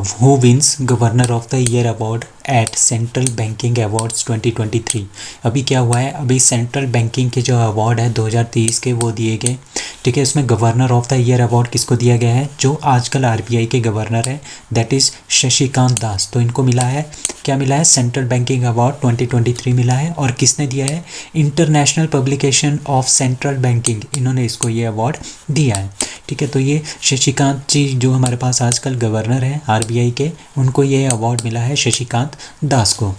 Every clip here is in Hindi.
Who wins governor of the year award at central banking awards 2023। अभी क्या हुआ है, अभी सेंट्रल बैंकिंग के जो अवार्ड है 2023 के वो दिए गए। ठीक है, इसमें governor of the year award किसको दिया गया है, जो आजकल आरबीआई के गवर्नर है, दैट इज़ शशिकांत दास। तो इनको मिला है, क्या मिला है, सेंट्रल बैंकिंग अवार्ड 2023 मिला है। और किसने दिया है, international publication of central banking, इन्होंने इसको ये अवार्ड दिया है। ठीक है, तो ये शशिकांत जी जो हमारे पास आजकल गवर्नर हैं आरबीआई के, उनको ये अवार्ड मिला है, शशिकांत दास को।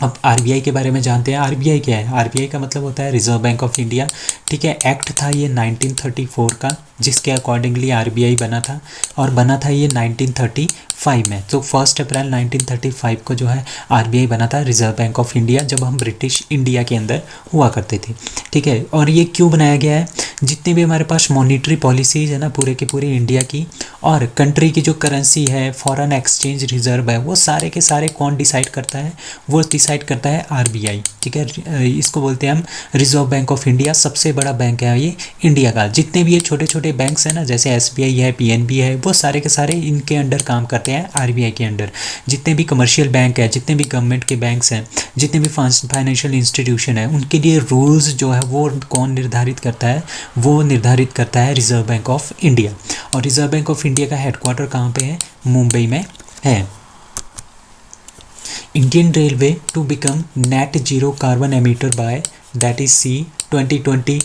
अब आरबीआई के बारे में जानते हैं। आरबीआई क्या है, आरबीआई का मतलब होता है रिजर्व बैंक ऑफ इंडिया। ठीक है, एक्ट था ये 1934 का, जिसके अकॉर्डिंगली आरबीआई बना था, और बना था ये 1935 में। तो 1 अप्रैल 1935 को जो है आरबीआई बना था, रिजर्व बैंक ऑफ इंडिया, जब हम ब्रिटिश इंडिया के अंदर हुआ करते थे। ठीक है, और ये क्यों बनाया गया है, जितने भी हमारे पास मॉनिटरी पॉलिसीज़ है ना पूरे के पूरे इंडिया की, और कंट्री की जो करेंसी है, फॉरेन एक्सचेंज रिजर्व है, वो सारे के सारे कौन डिसाइड करता है, वो डिसाइड करता है आरबीआई। ठीक है, इसको बोलते हैं हम रिजर्व बैंक ऑफ इंडिया। सबसे बड़ा बैंक है ये इंडिया का। जितने भी ये छोटे छोटे बैंक्स हैं ना, जैसे एसबीआई है, पीएनबी है, वो सारे के सारे इनके अंडर काम करते हैं, आरबीआई के अंडर। जितने भी कमर्शियल बैंक है, जितने भी गवर्नमेंट के बैंक्स हैं, जितने भी फाइनेंशियल इंस्टीट्यूशन है, उनके लिए रूल्स जो है वो कौन निर्धारित करता है, वो निर्धारित करता है रिजर्व बैंक ऑफ इंडिया। और रिजर्व बैंक ऑफ इंडिया का हेडक्वार्टर कहाँ पे है, मुंबई में है। Indian Railway to become net zero carbon emitter by that is C 2030।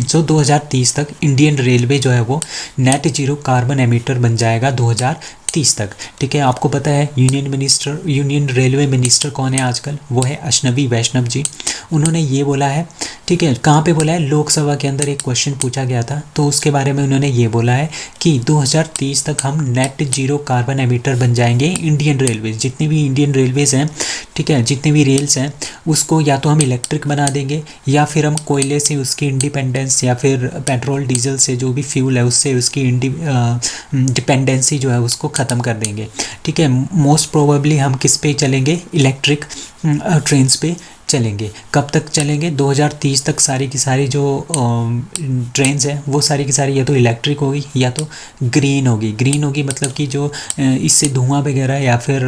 सो 2030 तक इंडियन रेलवे जो है वो नेट जीरो कार्बन एमिटर बन जाएगा 2030 तक। ठीक है, आपको पता है यूनियन रेलवे मिनिस्टर कौन है आजकल, वो है अश्विनी वैष्णव जी। उन्होंने ये बोला है, ठीक है, कहाँ पे बोला है, लोकसभा के अंदर एक क्वेश्चन पूछा गया था, तो उसके बारे में उन्होंने ये बोला है कि 2030 तक हम नेट जीरो कार्बन एमिटर बन जाएंगे। इंडियन रेलवेज, जितनी भी इंडियन रेलवेज़ हैं, ठीक है, जितने भी रेल्स हैं, उसको या तो हम इलेक्ट्रिक बना देंगे, या फिर हम कोयले से उसकी इंडिपेंडेंस, या फिर पेट्रोल डीजल से जो भी फ्यूल है उससे उसकी डिपेंडेंसी जो है उसको ख़त्म कर देंगे। ठीक है, मोस्ट प्रोबेबली हम किस पे चलेंगे, इलेक्ट्रिक ट्रेन्स पे चलेंगे। कब तक चलेंगे, 2030 तक सारी की सारी जो ट्रेन्स हैं वो सारी की सारी या तो इलेक्ट्रिक होगी या तो ग्रीन होगी। ग्रीन होगी मतलब कि जो इससे धुआं वगैरह या फिर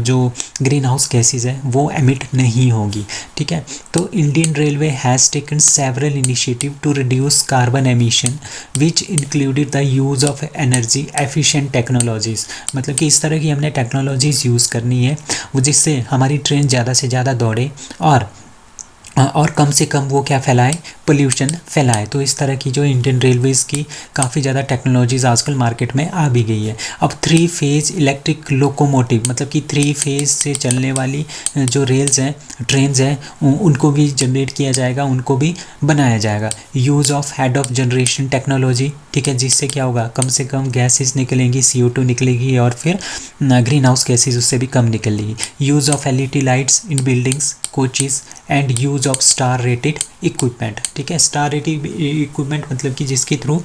जो ग्रीन हाउस गैसेज है वो एमिट नहीं होगी। ठीक है, तो Indian Railway has taken several initiative to reduce carbon emission which included the use of energy efficient technologies. मतलब कि इस तरह की हमने टेक्नोलॉजीज़ यूज़ करनी है वो जिससे हमारी ट्रेन ज़्यादा से ज़्यादा दौड़े और कम से कम वो क्या फैलाए, पोल्यूशन फैलाए। तो इस तरह की जो इंडियन रेलवेज़ की काफ़ी ज़्यादा टेक्नोलॉजीज़ आजकल मार्केट में आ भी गई है। अब 3 फेज़ इलेक्ट्रिक लोकोमोटिव, मतलब कि 3 फेज़ से चलने वाली जो रेल्स हैं, ट्रेन्स हैं, उनको भी जनरेट किया जाएगा, उनको भी बनाया जाएगा। Use of head of generation technology, ठीक है, जिससे क्या होगा, कम से कम गैसेस निकलेंगी, CO2 निकलेगी, और फिर ग्रीन हाउस गैसेज उससे भी कम निकलेगी। Use of LED lights in buildings, coaches, and use of star rated equipment. ठीक है, स्टार रेटेड इक्विपमेंट मतलब कि जिसके थ्रू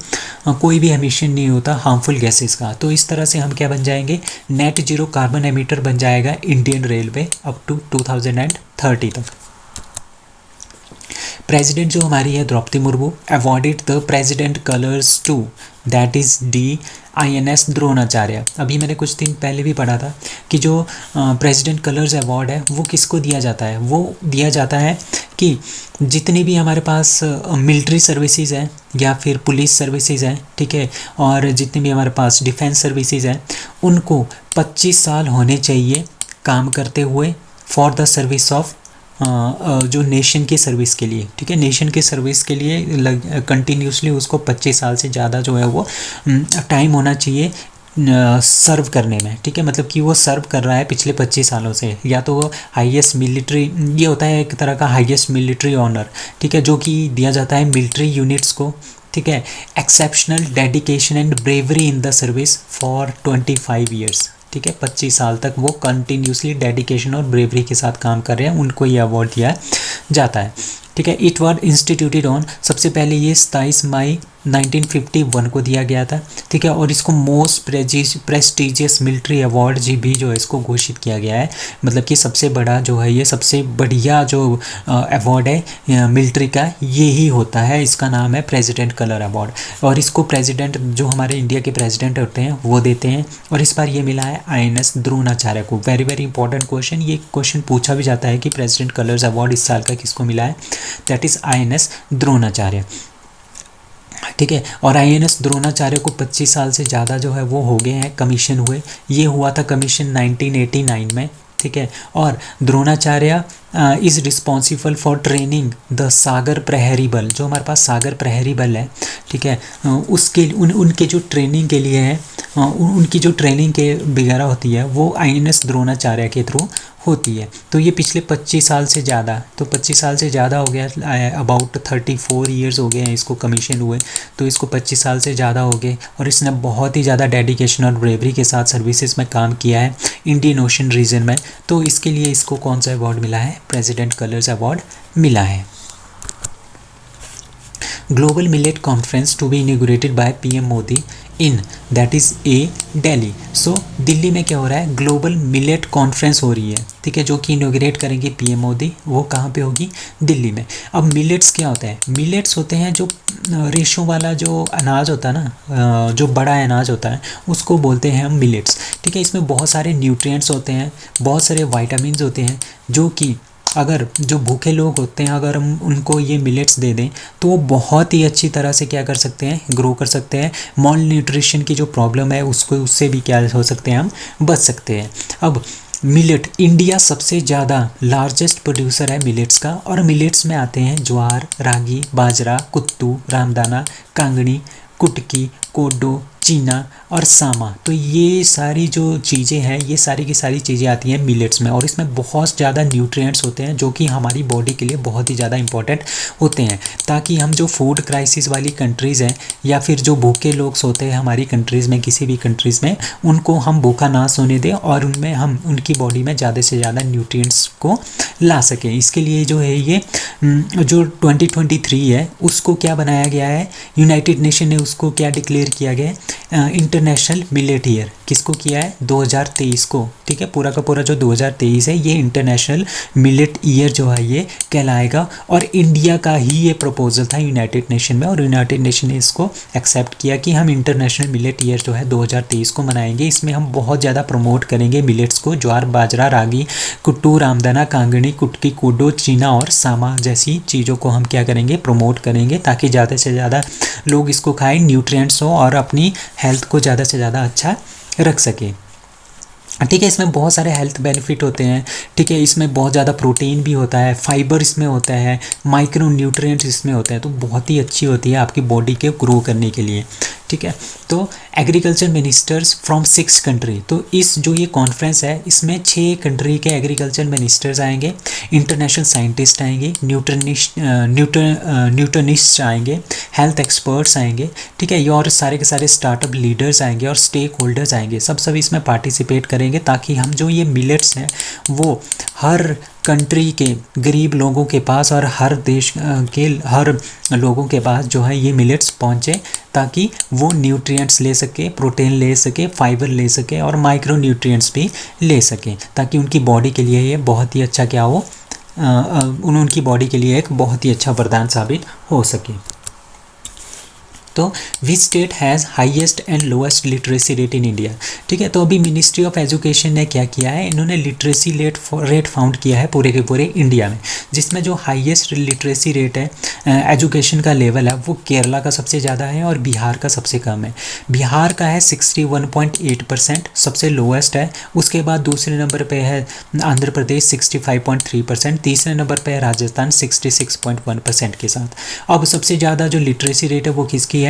कोई भी एमिशन नहीं होता हार्मफुल गैसेस का। तो इस तरह से हम क्या बन जाएंगे, नेट जीरो कार्बन एमिटर बन जाएगा इंडियन रेलवे अप टू 2030 तक। प्रेसिडेंट जो हमारी है Draupadi Murmu awarded the president colours to that is DINS Dronacharya. अभी मैंने कुछ दिन पहले भी पढ़ा था कि जो प्रेसिडेंट कलर्स अवार्ड है वो किसको दिया जाता है, वो दिया जाता है कि जितनी भी हमारे पास मिलिट्री सर्विसेज हैं या फिर पुलिस सर्विसेज हैं, ठीक है, और जितनी भी हमारे पास डिफेंस सर्विसेज हैं, उनको 25 साल होने चाहिए काम करते हुए फॉर द सर्विस ऑफ जो नेशन की सर्विस के लिए। ठीक है, नेशन की सर्विस के लिए कंटिन्यूसली उसको 25 साल से ज़्यादा जो है वो टाइम होना चाहिए सर्व करने में। ठीक है, मतलब कि वो सर्व कर रहा है पिछले 25 सालों से, या तो वो हाईएस्ट मिलिट्री, ये होता है एक तरह का हाईएस्ट मिलिट्री ऑनर, ठीक है, जो कि दिया जाता है मिलिट्री यूनिट्स को। ठीक है, exceptional dedication and bravery in the service for 25 years. ठीक है, 25 साल तक वो कंटिन्यूसली डेडिकेशन और ब्रेवरी के साथ काम कर रहे हैं, उनको ये अवार्ड दिया जाता है। ठीक है, इट वॉज इंस्टीट्यूटेड ऑन, सबसे पहले ये 27 मई 1951 को दिया गया था, ठीक है। और इसको मोस्ट प्रेस्टिजियस मिलिट्री अवार्ड जी भी जो है इसको घोषित किया गया है, मतलब कि सबसे बड़ा जो है ये सबसे बढ़िया जो अवार्ड है मिलिट्री का ये ही होता है, इसका नाम है प्रेसिडेंट कलर अवार्ड। और इसको प्रेसिडेंट जो हमारे इंडिया के प्रेसिडेंट होते हैं वो देते हैं। और इस बार ये मिला है INS द्रोणाचार्य को। वेरी वेरी इंपॉर्टेंट क्वेश्चन, ये क्वेश्चन पूछा भी जाता है कि प्रेसिडेंट कलर्स अवार्ड इस साल का किसको मिला है, दैट इज़ INS द्रोणाचार्य, ठीक है। और INS द्रोणाचार्य को 25 साल से ज़्यादा जो है वो हो गए हैं कमीशन हुए, ये हुआ था कमीशन 1989 में, ठीक है। और Dronacharya is responsible for training the Sagar Prahari Bal, जो हमारे पास सागर प्रहरी बल है, ठीक है, उसके उनके जो ट्रेनिंग के लिए है, उनकी जो ट्रेनिंग के वगैरह होती है वो INS द्रोणाचार्य के थ्रू होती है। तो ये पिछले 25 साल से ज़्यादा, तो 25 साल से ज़्यादा हो गया, अबाउट 34 ईयर्स हो गए हैं इसको कमीशन हुए, तो इसको 25 साल से ज़्यादा हो गए। और इसने बहुत ही ज़्यादा डेडिकेशन और ब्रेवरी के साथ सर्विसेज में काम किया है इंडियन ओशन रीजन में, तो इसके लिए इसको कौन सा अवार्ड मिला है, प्रेसिडेंट कलर्स अवार्ड मिला है। Global millet conference to be inaugurated by PM Modi in that is Delhi. So Delhi में क्या हो रहा है, ग्लोबल मिलेट कॉन्फ्रेंस हो रही है, ठीक है, जो कि इनॉग्रेट करेंगे PM मोदी, वो कहाँ पे होगी, दिल्ली में। अब मिलेट्स क्या होता है, मिलेट्स होते हैं जो रेशों वाला जो अनाज होता है ना, जो बड़ा अनाज होता है उसको बोलते हैं हम मिलेट्स, ठीक है। इसमें बहुत सारे न्यूट्रिएंट्स होते हैं, बहुत सारे वाइटामिन होते हैं, जो कि अगर जो भूखे लोग होते हैं अगर हम उनको ये मिलेट्स दे दें तो वो बहुत ही अच्छी तरह से क्या कर सकते हैं, ग्रो कर सकते हैं। मॉल न्यूट्रिशन की जो प्रॉब्लम है उसको, उससे भी क्या हो सकते हैं, हम बच सकते हैं। अब मिलेट, इंडिया सबसे ज़्यादा लार्जेस्ट प्रोड्यूसर है मिलेट्स का, और मिलेट्स में आते हैं ज्वार, रागी, बाजरा, कुत्तू, रामदाना, कांगनी, कुटकी, कोडो, चीना और सामा। तो ये सारी जो चीज़ें हैं, ये सारी की सारी चीज़ें आती हैं मिलेट्स में, और इसमें बहुत ज़्यादा न्यूट्रिएंट्स होते हैं जो कि हमारी बॉडी के लिए बहुत ही ज़्यादा इंपॉर्टेंट होते हैं, ताकि हम जो फूड क्राइसिस वाली कंट्रीज़ हैं या फिर जो भूखे लोग सोते हैं हमारी कंट्रीज़ में, किसी भी कंट्रीज़ में, उनको हम भूखा ना सोने दें और उनमें हम उनकी बॉडी में ज़्यादा से ज़्यादा न्यूट्रिएंट्स को ला सकें। इसके लिए जो है ये जो 2023 है उसको क्या बनाया गया है, यूनाइटेड नेशन ने उसको क्या डिक्लेयर किया गया है, इंटरनेशनल मिलेट ईयर। किसको किया है, 2023 को, ठीक है। पूरा का पूरा जो 2023 है ये इंटरनेशनल मिलेट ईयर जो है ये कहलाएगा, और इंडिया का ही ये प्रपोजल था यूनाइटेड नेशन में, और यूनाइटेड नेशन ने इसको एक्सेप्ट किया कि हम इंटरनेशनल मिलेट ईयर जो है 2023 को मनाएंगे। इसमें हम बहुत ज़्यादा प्रमोट करेंगे मिलेट्स को, ज्वार, बाजरा, रागी, कुट्टू, रामदाना, कांगनी, कुटकी, कोडो, चीना और सामा जैसी चीज़ों को हम क्या करेंगे, प्रमोट करेंगे, ताकि ज़्यादा से ज़्यादा लोग इसको खाएं, न्यूट्रिएंट्स हो और अपनी हेल्थ को ज़्यादा से ज़्यादा अच्छा रख सके, ठीक है। इसमें बहुत सारे हेल्थ बेनिफिट होते हैं, ठीक है। इसमें बहुत ज़्यादा प्रोटीन भी होता है, फाइबर इसमें होता है, माइक्रो न्यूट्रिएंट्स इसमें होते हैं, तो बहुत ही अच्छी होती है आपकी बॉडी के ग्रो करने के लिए, ठीक है। तो एग्रीकल्चर मिनिस्टर्स फ्रॉम 6 कंट्री, तो इस जो ये कॉन्फ्रेंस है इसमें 6 कंट्री के एग्रीकल्चर मिनिस्टर्स आएंगे, इंटरनेशनल साइंटिस्ट आएंगे, न्यूट्रनिस्ट आएंगे, हेल्थ एक्सपर्ट्स आएंगे, ठीक है। ये और सारे के सारे स्टार्टअप लीडर्स आएंगे और स्टेक होल्डर्स आएंगे, सब इसमें पार्टिसिपेट करेंगे, ताकि हम जो ये मिलेट्स हैं वो हर कंट्री के गरीब लोगों के पास और हर देश के हर लोगों के पास जो है ये मिलेट्स पहुँचे, ताकि वो न्यूट्रिएंट्स ले सके, प्रोटीन ले सके, फाइबर ले सके और माइक्रो न्यूट्रिएंट्स भी ले सके, ताकि उनकी बॉडी के लिए ये बहुत ही अच्छा क्या हो, उनकी बॉडी के लिए एक बहुत ही अच्छा वरदान साबित हो सके। तो which state has highest and lowest literacy rate in India, ठीक है। तो अभी मिनिस्ट्री ऑफ एजुकेशन ने क्या किया है, इन्होंने लिटरेसी रेट फाउंड किया है पूरे के पूरे इंडिया में, जिसमें जो हाईएस्ट लिटरेसी रेट है, एजुकेशन का लेवल है, वो केरला का सबसे ज़्यादा है और बिहार का सबसे कम है। बिहार का है 61.8%, सबसे लोएस्ट है। उसके बाद दूसरे नंबर पे है आंध्र प्रदेश 65.3%, तीसरे नंबर पे है राजस्थान 66.1% के साथ। अब सबसे ज़्यादा जो लिटरेसी रेट है वो किसकी है,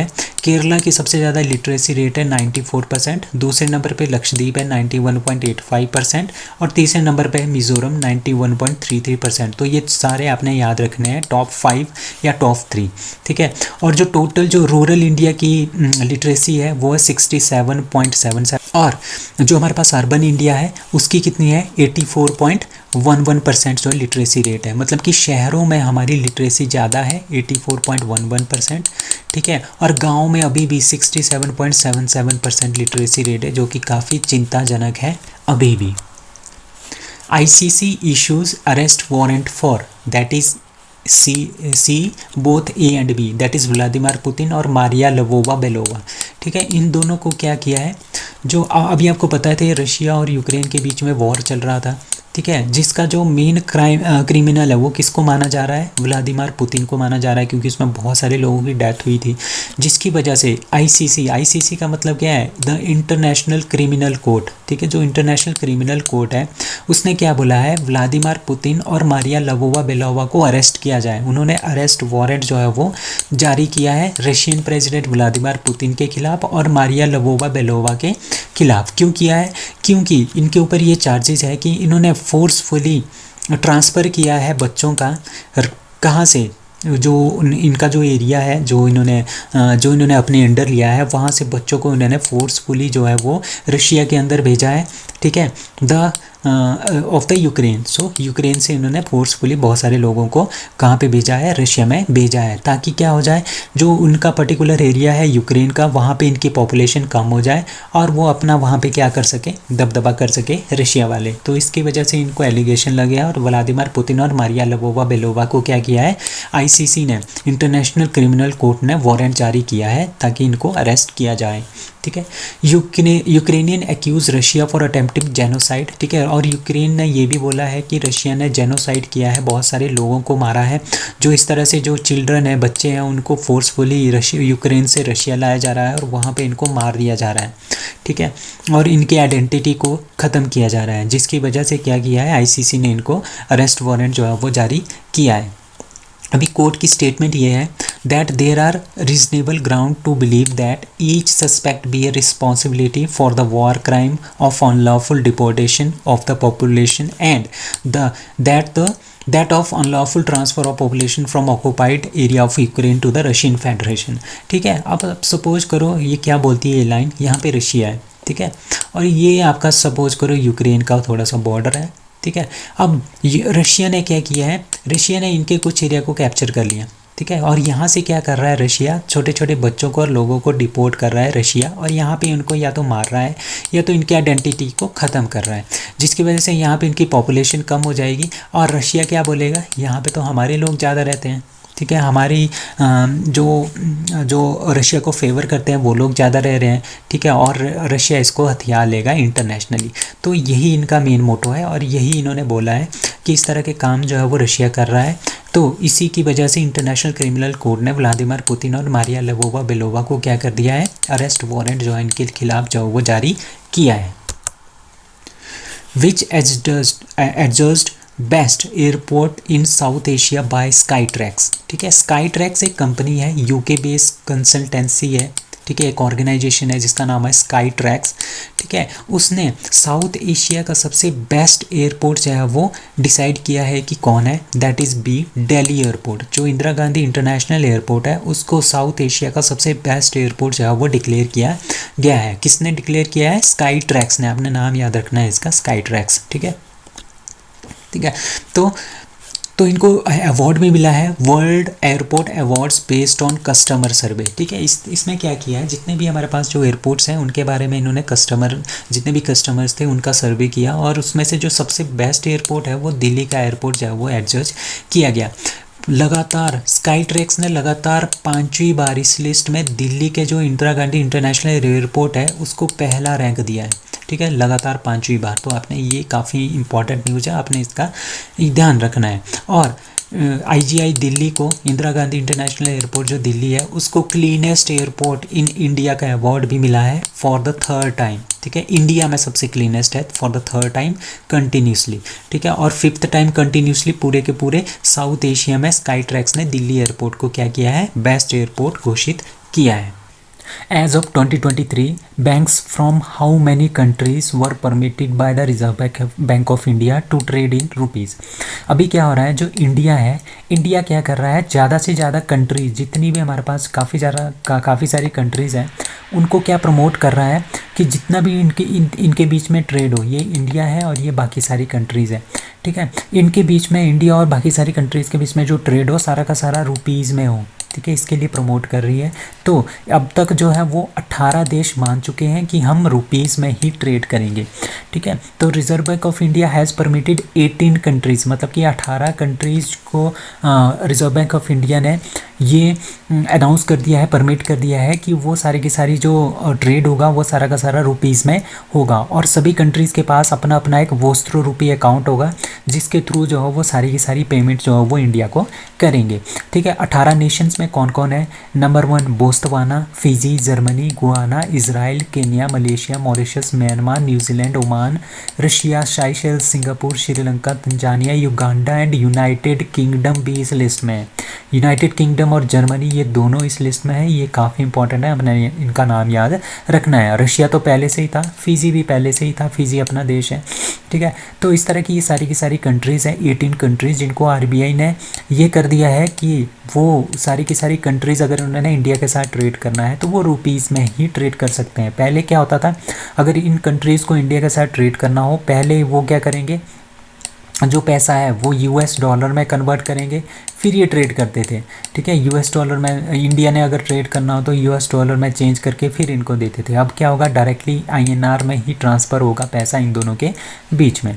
केरला की सबसे ज़्यादा लिटरेसी रेट है 94%, दूसरे नंबर पे लक्षद्वीप है 91.85% और तीसरे नंबर पे है मिज़ोरम 91.33%। तो ये सारे आपने याद रखने हैं, टॉप 5 या टॉप 3, ठीक है। और जो टोटल जो रूरल इंडिया की लिटरेसी है वो है 67.77। और जो हमारे पास अर्बन इंडिया है उसकी कितनी है 84.11% जो लिटरेसी रेट है, मतलब कि शहरों में हमारी लिटरेसी ज़्यादा है 84.11%, ठीक है। और गांव में अभी भी 67.77% लिटरेसी रेट है, जो कि काफ़ी चिंताजनक है अभी भी। ICC issues arrest warrant for that is C both A and B, that is Vladimir Putin और मारिया लवोवा बेलोवा, ठीक है। इन दोनों को क्या किया है, जो अभी आपको पता है रशिया और यूक्रेन के बीच में वॉर चल रहा था, ठीक है, जिसका जो मेन क्रिमिनल है वो किसको माना जा रहा है, व्लादिमीर पुतिन को माना जा रहा है, क्योंकि उसमें बहुत सारे लोगों की डेथ हुई थी, जिसकी वजह से ICC का मतलब क्या है, द इंटरनेशनल क्रिमिनल कोर्ट, ठीक है, जो इंटरनेशनल क्रिमिनल कोर्ट है उसने क्या बोला है, व्लादिमीर पुतिन और मारिया लवोवा बेलोवा को अरेस्ट किया जाए। उन्होंने अरेस्ट वारंट जो है वो जारी किया है रशियन प्रेसिडेंट व्लादिमीर पुतिन के खिलाफ और मारिया लवोवा बेलोवा के खिलाफ। क्यों किया है, क्योंकि इनके ऊपर ये चार्जेस है कि इन्होंने फोर्सफुली ट्रांसफ़र किया है बच्चों का, कहाँ से, जो इनका जो एरिया है जो इन्होंने अपने अंडर लिया है वहाँ से बच्चों को इन्होंने फोर्सफुली जो है वो रशिया के अंदर भेजा है, ठीक है, the of the Ukraine. So Ukraine से इन्होंने फोर्सफुली बहुत सारे लोगों को कहाँ पे भेजा है, रशिया में भेजा है, ताकि क्या हो जाए, जो उनका पर्टिकुलर एरिया है यूक्रेन का वहाँ पे इनकी पॉपुलेशन कम हो जाए और वो अपना वहाँ पे क्या कर सके, दबदबा कर सके रशिया वाले। तो इसकी वजह से इनको एलिगेशन लगे और व्लादिमीर पुतिन और मारिया लवोवा बेलोवा को क्या किया है, ICC ने, इंटरनेशनल क्रिमिनल कोर्ट ने वारंट जारी किया है ताकि इनको अरेस्ट किया जाए, ठीक है। Ukrainian accuse Russia for attempting genocide, ठीक है, और यूक्रेन ने ये भी बोला है कि रशिया ने जेनोसाइड किया है, बहुत सारे लोगों को मारा है, जो इस तरह से जो चिल्ड्रन है, बच्चे हैं, उनको फोर्सफुली यूक्रेन से रशिया लाया जा रहा है और वहाँ पे इनको मार दिया जा रहा है, ठीक है, और इनकी आइडेंटिटी को ख़त्म किया जा रहा है, जिसकी वजह से क्या किया है, ICC ने इनको अरेस्ट वारंट जो है वो जारी किया है। अभी कोर्ट की स्टेटमेंट ये है that there are reasonable ground to believe that each suspect be a responsibility for the war crime of unlawful deportation of the population and that of unlawful transfer of population from occupied area of Ukraine to the Russian Federation, ठीक है। अब सपोज करो ये क्या बोलती है ये लाइन, यहाँ पे रशिया है, ठीक है, और ये आपका सपोज करो यूक्रेन का थोड़ा सा बॉर्डर है, ठीक है। अब रशिया ने क्या किया है, रशिया ने इनके कुछ एरिया को कैप्चर कर लिया, ठीक है, और यहाँ से क्या कर रहा है रशिया, छोटे छोटे बच्चों को और लोगों को डिपोर्ट कर रहा है रशिया, और यहाँ पे उनको या तो मार रहा है या तो इनकी आइडेंटिटी को ख़त्म कर रहा है, जिसकी वजह से यहाँ पे इनकी पॉपुलेशन कम हो जाएगी और रशिया क्या बोलेगा, यहाँ पे तो हमारे लोग ज़्यादा रहते हैं, ठीक है, हमारी जो रशिया को फेवर करते हैं वो लोग ज़्यादा रह रहे हैं, ठीक है, और रशिया इसको हथियार लेगा इंटरनेशनली। तो यही इनका मेन मोटो है और यही इन्होंने बोला है कि इस तरह के काम जो है वो रशिया कर रहा है। तो इसी की वजह से इंटरनेशनल क्रिमिनल कोर्ट ने व्लादिमीर पुतिन और मारिया लवोवा बेलोवा को क्या कर दिया है, अरेस्ट वारंट जो है इनके खिलाफ जो वो जारी किया है। Which adjudged best airport in South Asia by Skytrax, ठीक है, स्काईट्रैक्स एक कंपनी है, UK बेस्ड कंसल्टेंसी है, ठीक है, एक ऑर्गेनाइजेशन है जिसका नाम है स्काईट्रैक्स, ठीक है, उसने साउथ एशिया का सबसे बेस्ट एयरपोर्ट जो है वो डिसाइड किया है कि कौन है, that is B Delhi airport. जो इंदिरा गांधी इंटरनेशनल एयरपोर्ट है उसको साउथ एशिया का सबसे बेस्ट एयरपोर्ट जो है वो डिक्लेयर किया गया है। किसने डिक्लेयर किया है, स्काईट्रैक्स ने, आपने नाम याद रखना है इसका, स्काईट्रैक्स, ठीक है, ठीक है। तो इनको अवार्ड भी मिला है, world airport awards based on customer survey, ठीक है। इसमें क्या किया है, जितने भी हमारे पास जो एयरपोर्ट्स हैं उनके बारे में इन्होंने जितने भी कस्टमर्स थे उनका सर्वे किया और उसमें से जो सबसे बेस्ट एयरपोर्ट है वो दिल्ली का एयरपोर्ट जो है वो एडजस्ट किया गया। लगातार स्काईट्रैक्स ने लगातार 5वीं बार इस लिस्ट में दिल्ली के जो इंदिरा गांधी इंटरनेशनल एयरपोर्ट है उसको पहला रैंक दिया है, ठीक है, लगातार 5वीं बार। तो आपने ये काफ़ी इंपॉर्टेंट न्यूज़ है, आपने इसका ध्यान रखना है। और IGI दिल्ली को, इंदिरा गांधी इंटरनेशनल एयरपोर्ट जो दिल्ली है उसको क्लीनेस्ट एयरपोर्ट इन इंडिया का अवार्ड भी मिला है फॉर द 3rd टाइम, ठीक है, इंडिया में सबसे क्लीनेस्ट है for the 3rd time continuously, ठीक है, और 5th टाइम कंटिन्यूसली पूरे के पूरे साउथ एशिया में स्काईट्रैक्स ने दिल्ली एयरपोर्ट को क्या किया है, बेस्ट एयरपोर्ट घोषित किया है। As of 2023, banks from how many countries were permitted by the Reserve Bank of India to trade in rupees? अभी क्या हो रहा है, जो इंडिया है, इंडिया क्या कर रहा है, ज़्यादा से ज़्यादा कंट्रीज जितनी भी हमारे पास काफ़ी सारी कंट्रीज़ हैं, उनको क्या प्रमोट कर रहा है कि जितना भी इनके बीच में ट्रेड हो, ये इंडिया है और ये बाकी सारी कंट्रीज़ है, ठीक है, इनके बीच में, इंडिया और बाकी सारी कंट्रीज़ के बीच में जो ट्रेड हो सारा का सारा रुपीज़ में हो, ठीक है, इसके लिए प्रमोट कर रही है। तो अब तक जो है वो 18 देश मान चुके हैं कि हम रुपीज़ में ही ट्रेड करेंगे, ठीक है। तो reserve Bank of India has permitted 18 countries, मतलब कि 18 कंट्रीज़ को रिजर्व बैंक ऑफ इंडिया ने ये अनाउंस कर दिया है, परमिट कर दिया है कि वो सारी की सारी जो ट्रेड होगा वो सारा का सारा रुपीज़ में होगा, और सभी कंट्रीज़ के पास अपना अपना एक वोस्ट्रो रुपी अकाउंट होगा जिसके थ्रू जो है वो सारी की सारी पेमेंट जो है वो इंडिया को करेंगे, ठीक है। 18 नेशंस में कौन कौन है? Number 1 Botswana, Fiji, Germany, Guyana, Israel, Kenya, Malaysia, Mauritius, Myanmar, New Zealand, Oman, Russia, Seychelles, Singapore, Sri Lanka, Tanzania, Uganda and United Kingdom भी इस लिस्ट में है। यूनाइटेड किंगडम और जर्मनी ये दोनों इस लिस्ट में है, ये काफ़ी इंपॉर्टेंट है, हमने इनका नाम याद रखना है। रशिया तो पहले से ही था, फिजी भी पहले से ही था, फिजी अपना देश है, ठीक है। तो इस तरह की ये सारी कंट्रीज़ हैं, 18 कंट्रीज़, जिनको आरबीआई ने ये कर दिया है कि वो सारी की सारी कंट्रीज़ अगर उन्होंने इंडिया के साथ ट्रेड करना है तो वो रुपीज़ में ही ट्रेड कर सकते हैं। पहले क्या होता था, अगर इन कंट्रीज़ को इंडिया के साथ ट्रेड करना हो, पहले वो क्या करेंगे, जो पैसा है वो यूएस डॉलर में कन्वर्ट करेंगे, फिर ये ट्रेड करते थे, ठीक है। यूएस डॉलर में इंडिया ने अगर ट्रेड करना हो तो यूएस डॉलर में चेंज करके फिर इनको देते थे। अब क्या होगा, डायरेक्टली आईएनआर में ही ट्रांसफ़र होगा पैसा इन दोनों के बीच में।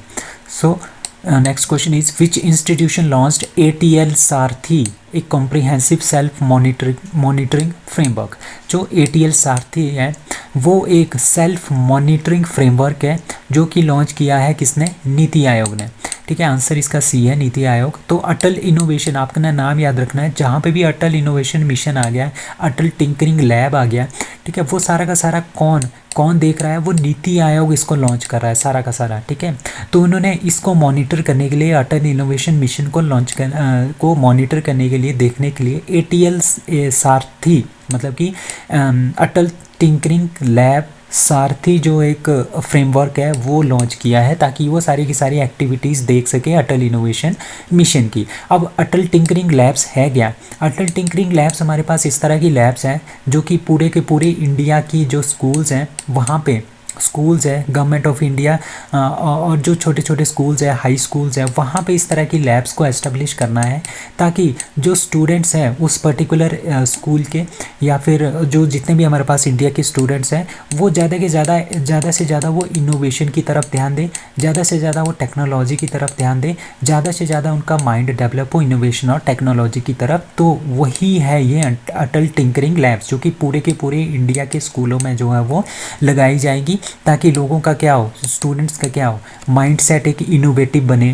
So next question is which institution launched ATL Sarathi, एक कॉम्प्रिहेंसिव सेल्फ मॉनिटरिंग फ्रेमवर्क। जो एटीएल सारथी है वो एक सेल्फ मॉनिटरिंग फ्रेमवर्क है जो कि लॉन्च किया है किसने? नीति आयोग ने, ठीक है। आंसर इसका सी है, नीति आयोग। तो अटल इनोवेशन, आपका नाम याद रखना है, जहाँ पे भी अटल इनोवेशन मिशन आ गया, अटल टिंकरिंग लैब आ गया, ठीक है, वो सारा का सारा कौन देख रहा है? वो नीति आयोग इसको लॉन्च कर रहा है सारा का सारा, ठीक है। तो उन्होंने इसको मॉनिटर करने के लिए, अटल इनोवेशन मिशन को मॉनिटर करने के लिए, देखने के लिए एटीएल सारथी, मतलब कि अटल टिंकरिंग लैब सारथी जो एक फ्रेमवर्क है वो लॉन्च किया है, ताकि वो सारी की सारी एक्टिविटीज़ देख सके अटल इनोवेशन मिशन की। अब अटल टिंकरिंग लैब्स है क्या? अटल टिंकरिंग लैब्स हमारे पास इस तरह की लैब्स हैं जो कि पूरे के पूरे इंडिया की जो स्कूल्स हैं, वहाँ पे स्कूल्स है गवर्नमेंट ऑफ इंडिया, और जो छोटे छोटे स्कूल्स है, हाई स्कूल्स है, वहाँ पे इस तरह की लैब्स को एस्टेब्लिश करना है, ताकि जो स्टूडेंट्स हैं उस पर्टिकुलर स्कूल के, या फिर जो जितने भी हमारे पास इंडिया के स्टूडेंट्स हैं, वो ज़्यादा से ज़्यादा वो इनोवेशन की तरफ ध्यान दें, ज़्यादा से ज़्यादा वो टेक्नोलॉजी की तरफ ध्यान दें, ज़्यादा से ज़्यादा उनका माइंड डेवलप हो इनोवेशन और टेक्नोलॉजी की तरफ। तो वही है ये अटल टिंकरिंग लैब्स, जो कि पूरे के पूरे इंडिया के स्कूलों में जो है वो लगाई जाएगी, ताकि लोगों का क्या हो, स्टूडेंट्स का क्या हो, माइंडसेट एक इनोवेटिव बने,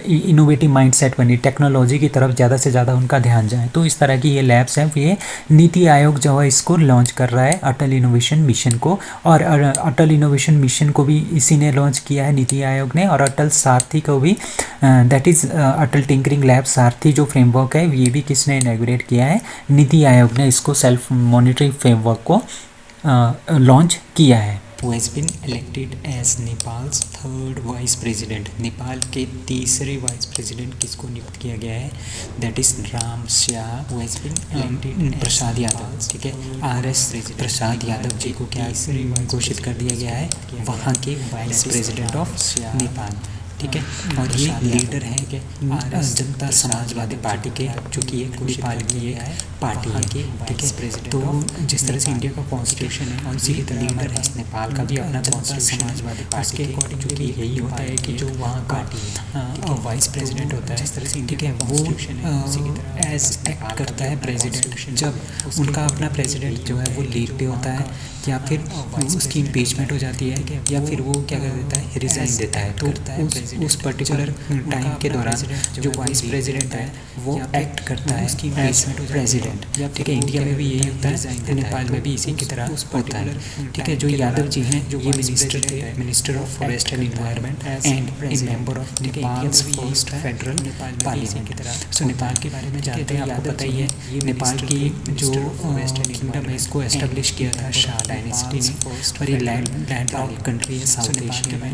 इनोवेटिव माइंडसेट बने, टेक्नोलॉजी की तरफ ज़्यादा से ज़्यादा उनका ध्यान जाए। तो इस तरह की ये लैब्स हैं, ये नीति आयोग जो है इसको लॉन्च कर रहा है, अटल इनोवेशन मिशन को। और अटल इनोवेशन मिशन को भी इसी ने लॉन्च किया है, नीति आयोग ने। और अटल सारथी को भी, that is Atal tinkering lab सारथी जो फ्रेमवर्क है, ये भी किसने इनॉग्रेट किया है? नीति आयोग ने इसको सेल्फ मॉनिटरिंग फ्रेमवर्क को लॉन्च किया है। Who has been elected as Nepal's third vice president? Nepal के तीसरे वाइस प्रेसिडेंट किसको नियुक्त किया गया है? दैट इज राम श्या, who has been elected Prasad Yadav, ठीक है। RS प्रसाद यादव जी को क्या घोषित कर दिया गया है? वहाँ के वाइस प्रेसिडेंट ऑफ नेपाल, ठीक है। और ये लीडर हैं कि जनता समाजवादी पार्टी के, जो कि एक नेपाल की एक पार्टी है, ठीक है। तो जिस तरह से इंडिया का कॉन्स्टिट्यूशन है, और इसी की तरह लीडर है नेपाल का भी अपना कॉन्स्टिट्यूशन समाजवादी पार्टी के अकॉर्डिंग, जो कि यही होता है कि जो वहाँ का वाइस प्रेसिडेंट होता है, जिस तरह से, ठीक है, वो एज एक्ट करता है प्रेसिडेंट, जब उनका अपना प्रेसिडेंट जो है वो लीव पे होता है, या फिर उसकी इम्पीचमेंट हो जाती है, या फिर वो क्या कर देता है, रिज़ाइन देता है। तो उस पर्टिकुलर टाइम के दौरान जो वाइस प्रेसिडेंट है वो एक्ट करता है एज प्रेसिडेंट। ठीक है, इंडिया में भी यही होता है, नेपाल में भी इसी की तरह होता है। ठीक है, जो यादव जी हैं ये मिनिस्टर थे, minister of forest and environment and A member of Nepals first federal parliament की तरह। सो नेपाल के बारे में जानते हैं, आपको पता ही है नेपाल की जो किंगडम है इसको एस्टेब्लिश किया था शाह डायनेस्टी ने, और ये लैंड लॉक्ड कंट्री है साउथ एशिया में,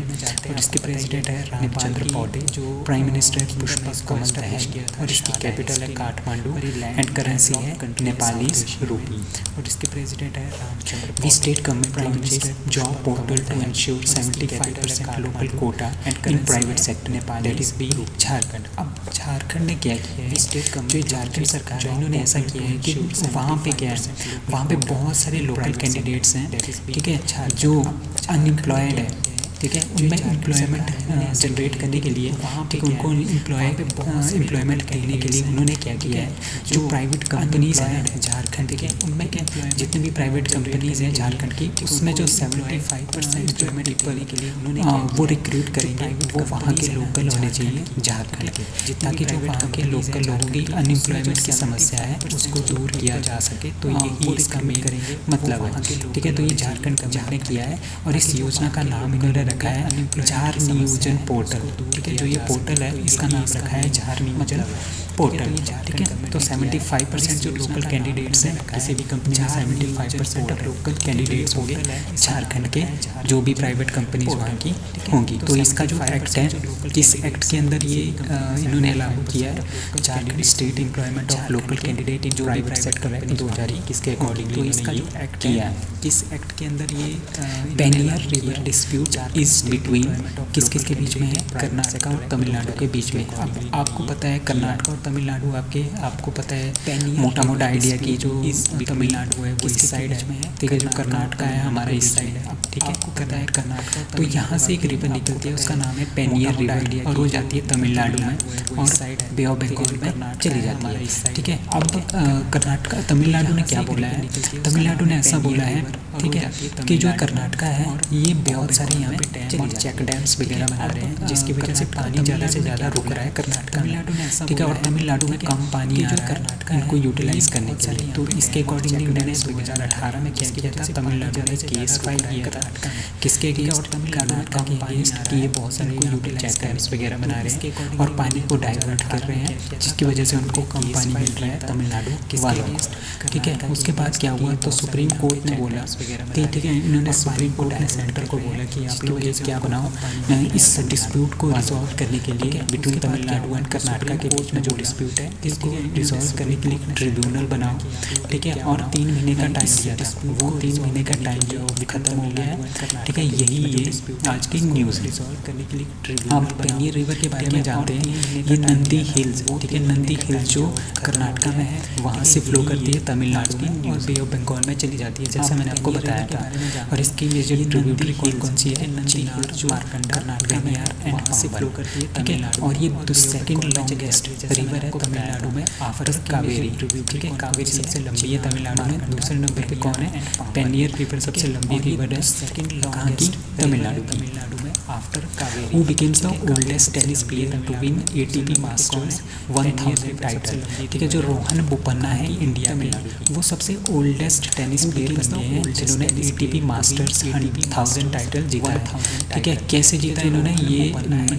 और इसके प्रेसिडेंट है रामचंद्र पौडे, जो प्राइम मिनिस्टर पुष्पक कमल दहल, और इसकी कैपिटल है काठमांडू एंड करेंसी है नेपालीज रूपी, और इसके प्रेसिडेंट है Ramchandra. We state government launches job portal to ensure 75% local quota in private sector Nepal, that is B Jharkhand. अब झारखंड ने क्या किया है, स्टेट जो झारखंड सरकार है इन्होंने ऐसा किया है कि वहाँ पे क्या है, वहाँ पे बहुत सारे लोकल कैंडिडेट्स हैं, ठीक है, जो अनएम्प्लॉयड है, ठीक है, उनमें एम्प्लॉयमेंट जनरेट करने के लिए ठीक उनको एम्प्लॉयमेंट देने के लिए उन्होंने क्या किया है, जो प्राइवेट कंपनीज़ हैं झारखंड के, उनमें क्या जितने भी प्राइवेट कंपनीज़ हैं झारखंड की, उसमें जो 75% एम्प्लॉयमेंट पीपल के लिए उन्होंने वो रिक्रूट करेंगे वो वहाँ के लोकल होने चाहिए झारखंड के, ताकि जो वहाँ के लोकल लोगों की अनएम्प्लॉयमेंट की समस्या है उसको दूर किया जा सके। तो यही इसका मेन मतलब है। ठीक है, तो ये झारखंड गवर्नमेंट ने किया है, और इस योजना का नाम इन्होंने रखा है झार नियोजन पोर्टल। ठीक है, जो ये पोर्टल है इसका नाम रखा है झार नियोजन पोर्टल। ठीक है, तो 75% जो लोकल कैंडिडेट्स हैं किसी भी कंपनी में 75% ऑफ लोकल कैंडिडेट्स होंगे झारखंड के, जो भी प्राइवेट कंपनीज वहाँ की होंगी। तो इसका जो एक्ट है, इस एक्ट के अंदर ये इन्होंने लागू किया है Jharkhand state employment of local candidate in जो प्राइवेट सेक्टर है 2021 के अकॉर्डिंग। तो इसका जो एक्ट किया है, इस एक्ट के अंदर ये Payeer river dispute is between किस किस के बीच में है, कर्नाटक और तमिलनाडु के बीच में। अब आपको पता है कर्नाटक और तमिलनाडु आपको पता है मोटा मोटा आइडिया की जो तमिलनाडु है वो इस साइड है, ठीक है, जो कर्नाटक है हमारा इस साइड है। ठीक है, आपको पता है कर्नाटक, तो यहाँ से एक रिवर निकलती है उसका नाम है पेनियर रिवर, और वो जाती है तमिलनाडु में और बे ऑफ बंगाल में चली जाती है। ठीक है, अब कर्नाटक तमिलनाडु ने क्या बोला है, तमिलनाडु ने ऐसा बोला है, ठीक है, कि जो कर्नाटक है ये बहुत सारे यहाँ पे डैम और चेक डैम्स वगैरह बना रहे हैं, जिसकी वजह से पानी ज़्यादा से ज़्यादा रुक रहा है कर्नाटक में। ठीक है, और तमिलनाडु में कम पानी आ रहा है इनको यूटिलाइज करने के लिए। तो इसके अकॉर्डिंगली उन्होंने 2018 में क्या किया था, तमिलनाडु ने केस फाइल किया था किसके अगेंस्ट, और कर्नाटक के अगेंस्ट, कि ये बहुत सारे यूटिलाइज डैम्स वगैरह बना रहे हैं और पानी को डाइवर्ट कर रहे हैं, जिसकी वजह से उनको कम पानी मिल रहा है तमिलनाडु वालों को। ठीक है, उसके बाद क्या हुआ, तो सुप्रीम कोर्ट ने बोला, ठीक है, इन्होंने सुप्रीम कोर्ट ने सेंटर को बोला कि आप लोग ये क्या बनाओ इस डिस्प्यूट को रिजॉल्व करने के लिए बिटवीन तमिलनाडु एंड कर्नाटक के बीच में जो डिस्प्यूट है इसको रिजॉल्व करने के लिए ट्रिब्यूनल बनाओ। ठीक है, और 3 महीने का टाइम दिया था, वो 3 महीने का टाइम जो खत्म हो गया है। ठीक है, यही ये आज की न्यूज़ रिजॉल्व करने के लिए आप पेनियर रिवर के बारे में जानते हैं। ये नंदी हिल्स, ठीक है, नंदी हिल्स जो कर्नाटक में है वहाँ से फ्लो करती है तमिलनाडु में और बे ऑफ बंगाल में चली जाती है, जैसा मैंने आपको बताया था। और इसकी मेजर ट्रिब्यूटरी कौन सी है, चिनार जो कर्नाटक में वहाँ से फ्लो करती है। ठीक है, और ये सेकंड लॉन्गेस्ट रिवर है तमिलनाडु में आफ्टर कावेरी। ठीक है, कावेरी सबसे लंबी है तमिलनाडु में, दूसरे नंबर पे कौन है, पेनियर रिवर सबसे लंबी रिवर है कहाँ की, तमिलनाडु में after Kaveri. Who becomes the oldest tennis player to win ATP masters 1000 title. ठीक है, जो रोहन बोपन्ना है इंडिया में, वो सबसे ओल्डेस्ट टेनिस प्लेयर बन गए हैं जिन्होंने ATP मास्टर्स 1000 टाइटल जीता है। ठीक है, कैसे जीता इन्होंने, ये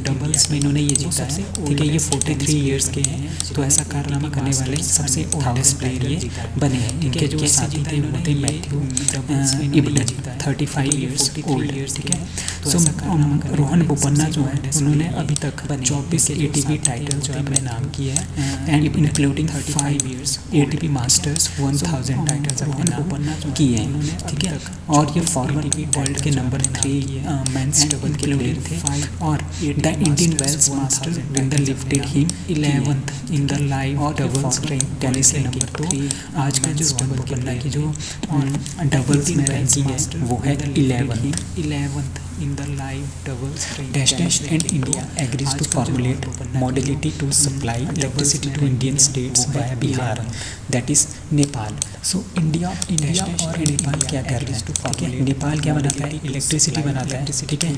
डबल्स में इन्होंने ये जीता है। ठीक है, ये 43 ईयर्स के हैं, तो ऐसा कारनामा करने वाले सबसे ओल्डेस्ट प्लेयर ये बने हैं। इनके जो साथी थे वो थे मैथ्यू इब्बन 35 ईयर्स ओल्ड। ठीक है, सो रोहन बोपन्ना जो है उन्होंने अभी तक 24 ATP टाइटल जो अपने नाम किए हैं and including 35 years ATP masters 1000 titles अपने नाम किए हैं। ठीक है, और ये फॉरवर्ड वर्ल्ड के नंबर 3 मेंस डबल के प्लेयर थे, और the Indian Wells master winner lifted him 11th in the live doubles tennis ranking. तो आज का जो रोहन बोपन्ना की जो डबल्स में रैंकिंग है वो है 11th in the live doubles dash and India agrees to formulate modality to supply electricity to Indian states via Bihar, that is Nepal. So India और नेपाल क्या कर रहे हैं, ठीक है। नेपाल क्या बनाता है, इलेक्ट्रिसिटी बनाता है, ठीक है।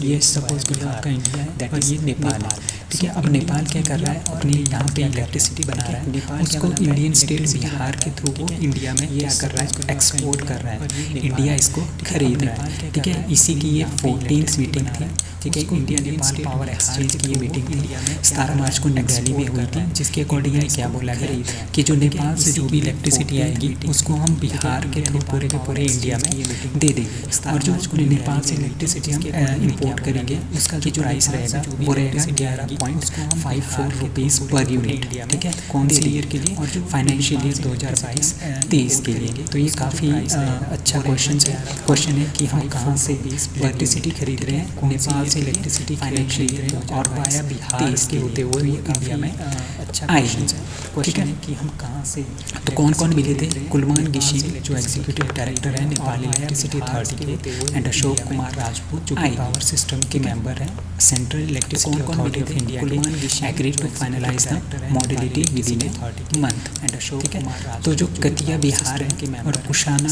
ये सपोज करो आपका इंडिया है और ये नेपाल है, ठीक है। अब नेपाल क्या कर रहा है, अपने यहाँ पे इलेक्ट्रिसिटी बना रहा है, नेपाल उसको इंडियन स्टेट बिहार के थ्रू वो इंडिया में क्या कर रहा है, एक्सपोर्ट कर रहा है, इंडिया इसको खरीद रहा है, ठीक है। इसी की ये 14th मीटिंग थी, ठीक है। इंडिया नेपाल पावर एक्सचेंज की ये मीटिंग थी 17 मार्च को न्यू दिल्ली में हुई थी, जिसके अकॉर्डिंग क्या बोला गया कि जो नेपाल से जो भी इलेक्ट्रिसिटी आएगी उसको हम बिहार के थ्रू पूरे के पूरे इंडिया में दे देंगे, और जो नेपाल से इलेक्ट्रिसिटी हम इंपोर्ट करेंगे उसका जो प्राइस रहेगा वो रहेगा 11.54 रुपीज़ पर यूनिट, ठीक है। कौन से ईयर के लिए, और जो फाइनेंशियल ईयर 2022-23 के लिए। तो ये काफ़ी अच्छा क्वेश्चन है कि हम कहाँ से इलेक्ट्रिसिटी खरीद रहे हैं, नेपाल से इलेक्ट्रिसिटी फाइनेंशियल ईयर और वाया बिहार के होते हुए इंडिया में आएगी, ठीक है कि हम कहाँ से। तो कौन कौन मिले थे, कुलमान गिशिल जो एग्जीक्यूटिव डायरेक्टर है नेपाल इलेक्ट्रिसिटी अथॉरिटी के, एंड अशोक कुमार राजपूत जो पावर सिस्टम के मेंबर हैं central electricity authority of India के, agree to finalise the modality within a month, and Ashok, ठीक है। तो जो कतिया बिहार है और कुशाना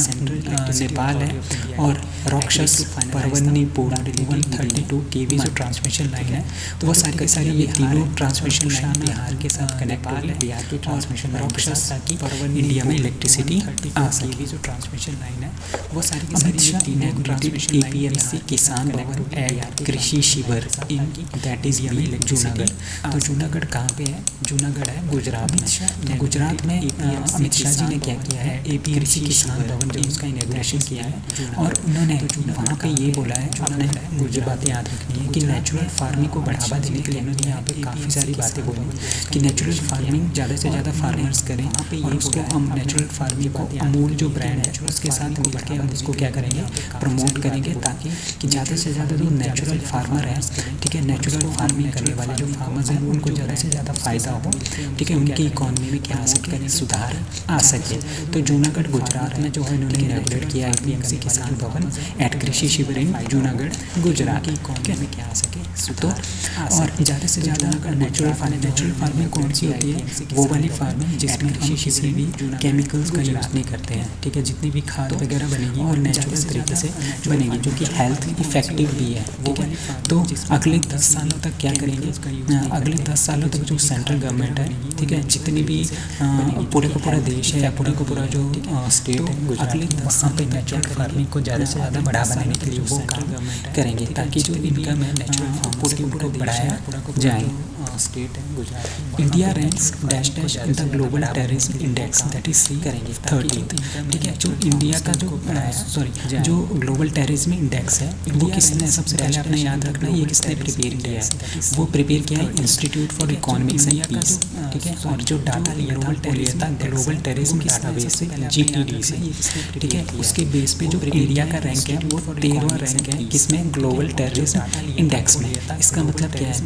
नेपाल है, और रॉक्शस परवन्नीपुर 132 केवी जो ट्रांसमिशन लाइन है, तो वो सारी की सारी ये तीनों ट्रांसमिशन लाइन बिहार के साथ कनेक्ट है, बिहार की ट्रांसमिशन लाइन के साथ, ताकि इंडिया में इलेक्ट्रिसिटी आ सके। जो ट्रांसमिशन लाइन है वो सारी की सारी ट्रांसमिशन APMC किसान भवन एट कृषि शिविर इन दैट इज जूनागढ़। तो जूनागढ़ कहाँ पे है, जूनागढ़ है गुजरात में। तो गुजरात में अमित शाह जी ने क्या किया है, APMC किसान भवन जो उसका इनॉग्रेशन किया है, और उन्होंने वहाँ पे ये बोला है, जो आपने मुझे बातें याद रखनी है कि नेचुरल फार्मिंग को बढ़ावा देने के लिए उन्होंने यहाँ पे काफ़ी सारी बातें बोली कि नेचुरल फार्मिंग ज़्यादा से ज़्यादा फार्मर्स करें, और उसको हम नेचुरल फार्मिंग को अमूल जो ब्रांड है उसके साथ मिलकर हम उसको क्या करेंगे, प्रमोट करेंगे, ताकि कि ज़्यादा से ज़्यादा जो नेचुरल फार्मर है, ठीक है, नेचुरल फार्मिंग करने वाले जो फार्मर्स हैं उनको ज़्यादा से ज़्यादा फ़ायदा हो, ठीक है, उनकी इकॉनमी में क्या आ सके, सुधार आ सके। तो जूनागढ़ गुजरात में जो है इन्होंने इनॉग्रेट किया APMC किसान भवन एट कृषि शिविर इन जूनागढ़ गुजरात की इकॉनमी में क्या आ सके, तो और ज़्यादा से ज़्यादा नेचुरल फार्मिंग कौन सी होती है, वो वाली फार्मिंग जिसमें हम किसी भी केमिकल्स का यूज़ नहीं करते हैं, ठीक है। जितनी भी खाद वगैरह बनेगी और नेचुरल तरीके से बनेगी, जो कि हेल्थ इफेक्टिव भी है, ठीक है। तो अगले 10 सालों तक क्या करेंगे, अगले 10 सालों तक जो सेंट्रल गवर्नमेंट है, ठीक है, जितनी भी पूरे का पूरा देश है या पूरे का पूरा जो स्टेट है, अगले 10 साल पे नेचुरल फार्मिंग को ज़्यादा से ज़्यादा बढ़ावा देने के लिए वो काम करेंगे, ताकि जो इनकम है नेचुरल फार्मर्स को बढ़ाया जाए। स्टेट है Gujarat. India ranks dash dash in the global terrorism index that is करेंगे 13th, ठीक है। जो इंडिया का जो ग्लोबल टेररिज्म इंडेक्स है वो किसने, सबसे पहले आपने याद रखना ये किसने प्रिपेयर किया है, वो प्रिपेयर किया है institute for economics and peace, ठीक है। और जो डाटा ग्लोबल टेररिज्म डाटाबेस से GTD से, ठीक है, उसके बेस पे जो इंडिया का रैंक है वो 13वां रैंक है किसमें, ग्लोबल टेररिज्म इंडेक्स में। इसका मतलब क्या है,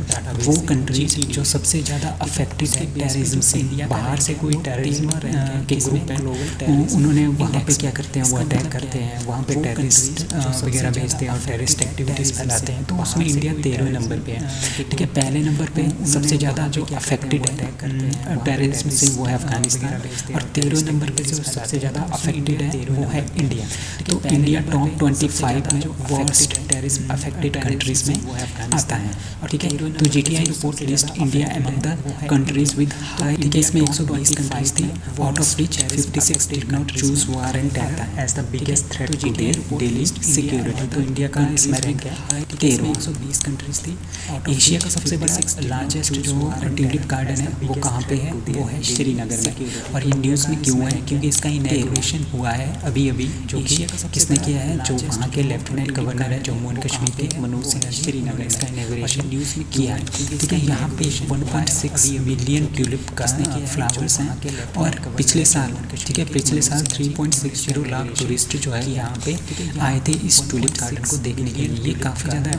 वो कंट्रीज जो सबसे ज़्यादा अफेक्टेड है टेररिज्म से, बाहर से कोई टेररिज्म के ग्रुप है उन्होंने वहाँ पे क्या करते हैं, वो अटैक करते हैं, वहाँ पे टेररिस्ट वगैरह भेजते हैं और टेररिस्ट एक्टिविटीज़ फैलाते हैं, तो उसमें इंडिया 13वें नंबर पे है, ठीक है। पहले नंबर पे सबसे ज़्यादा जो अफेक्टेड है टेररिज्म से वो है अफगानिस्तान, और 13वें नंबर पे जो सबसे ज़्यादा अफेक्टेड है वो है इंडिया। तो इंडिया टॉप 25 में वर्स्ट टेररिज्म अफेक्टेड कंट्रीज़ में आता है, ठीक है। तो GTI report list India among the countries with high, ठीक है, इसमें 120 कंट्रीज थी, out of which 56 did not choose war and terror as the biggest threat to their daily security. तो इंडिया का इसमें रैंक है 13, 120 कंट्रीज थी। एशिया का सबसे बड़ा लार्जेस्ट जो ट्यूलिप गार्डन है वो कहाँ पे है, वो है श्रीनगर में। और ये न्यूज़ में क्यों है, क्योंकि इसका इनॉग्रेशन हुआ है अभी अभी, जो कि किसने किया है, जो वहाँ के लेफ्टिनेंट गवर्नर है जम्मू एंड कश्मीर के मनोज सिन्हा, श्रीनगर इसका इनॉग्रेशन न्यूज़ में किया है, ठीक है। यहाँ पे पे 1.6 मिलियन ट्यूलिप का फ्लावर्स हैं और पिछले साल, ठीक है, पिछले साल 3.60 लाख टूरिस्ट जो है यहाँ पे आए थे इस टूलिप गार्डन को देखने के लिए। ये काफ़ी ज़्यादा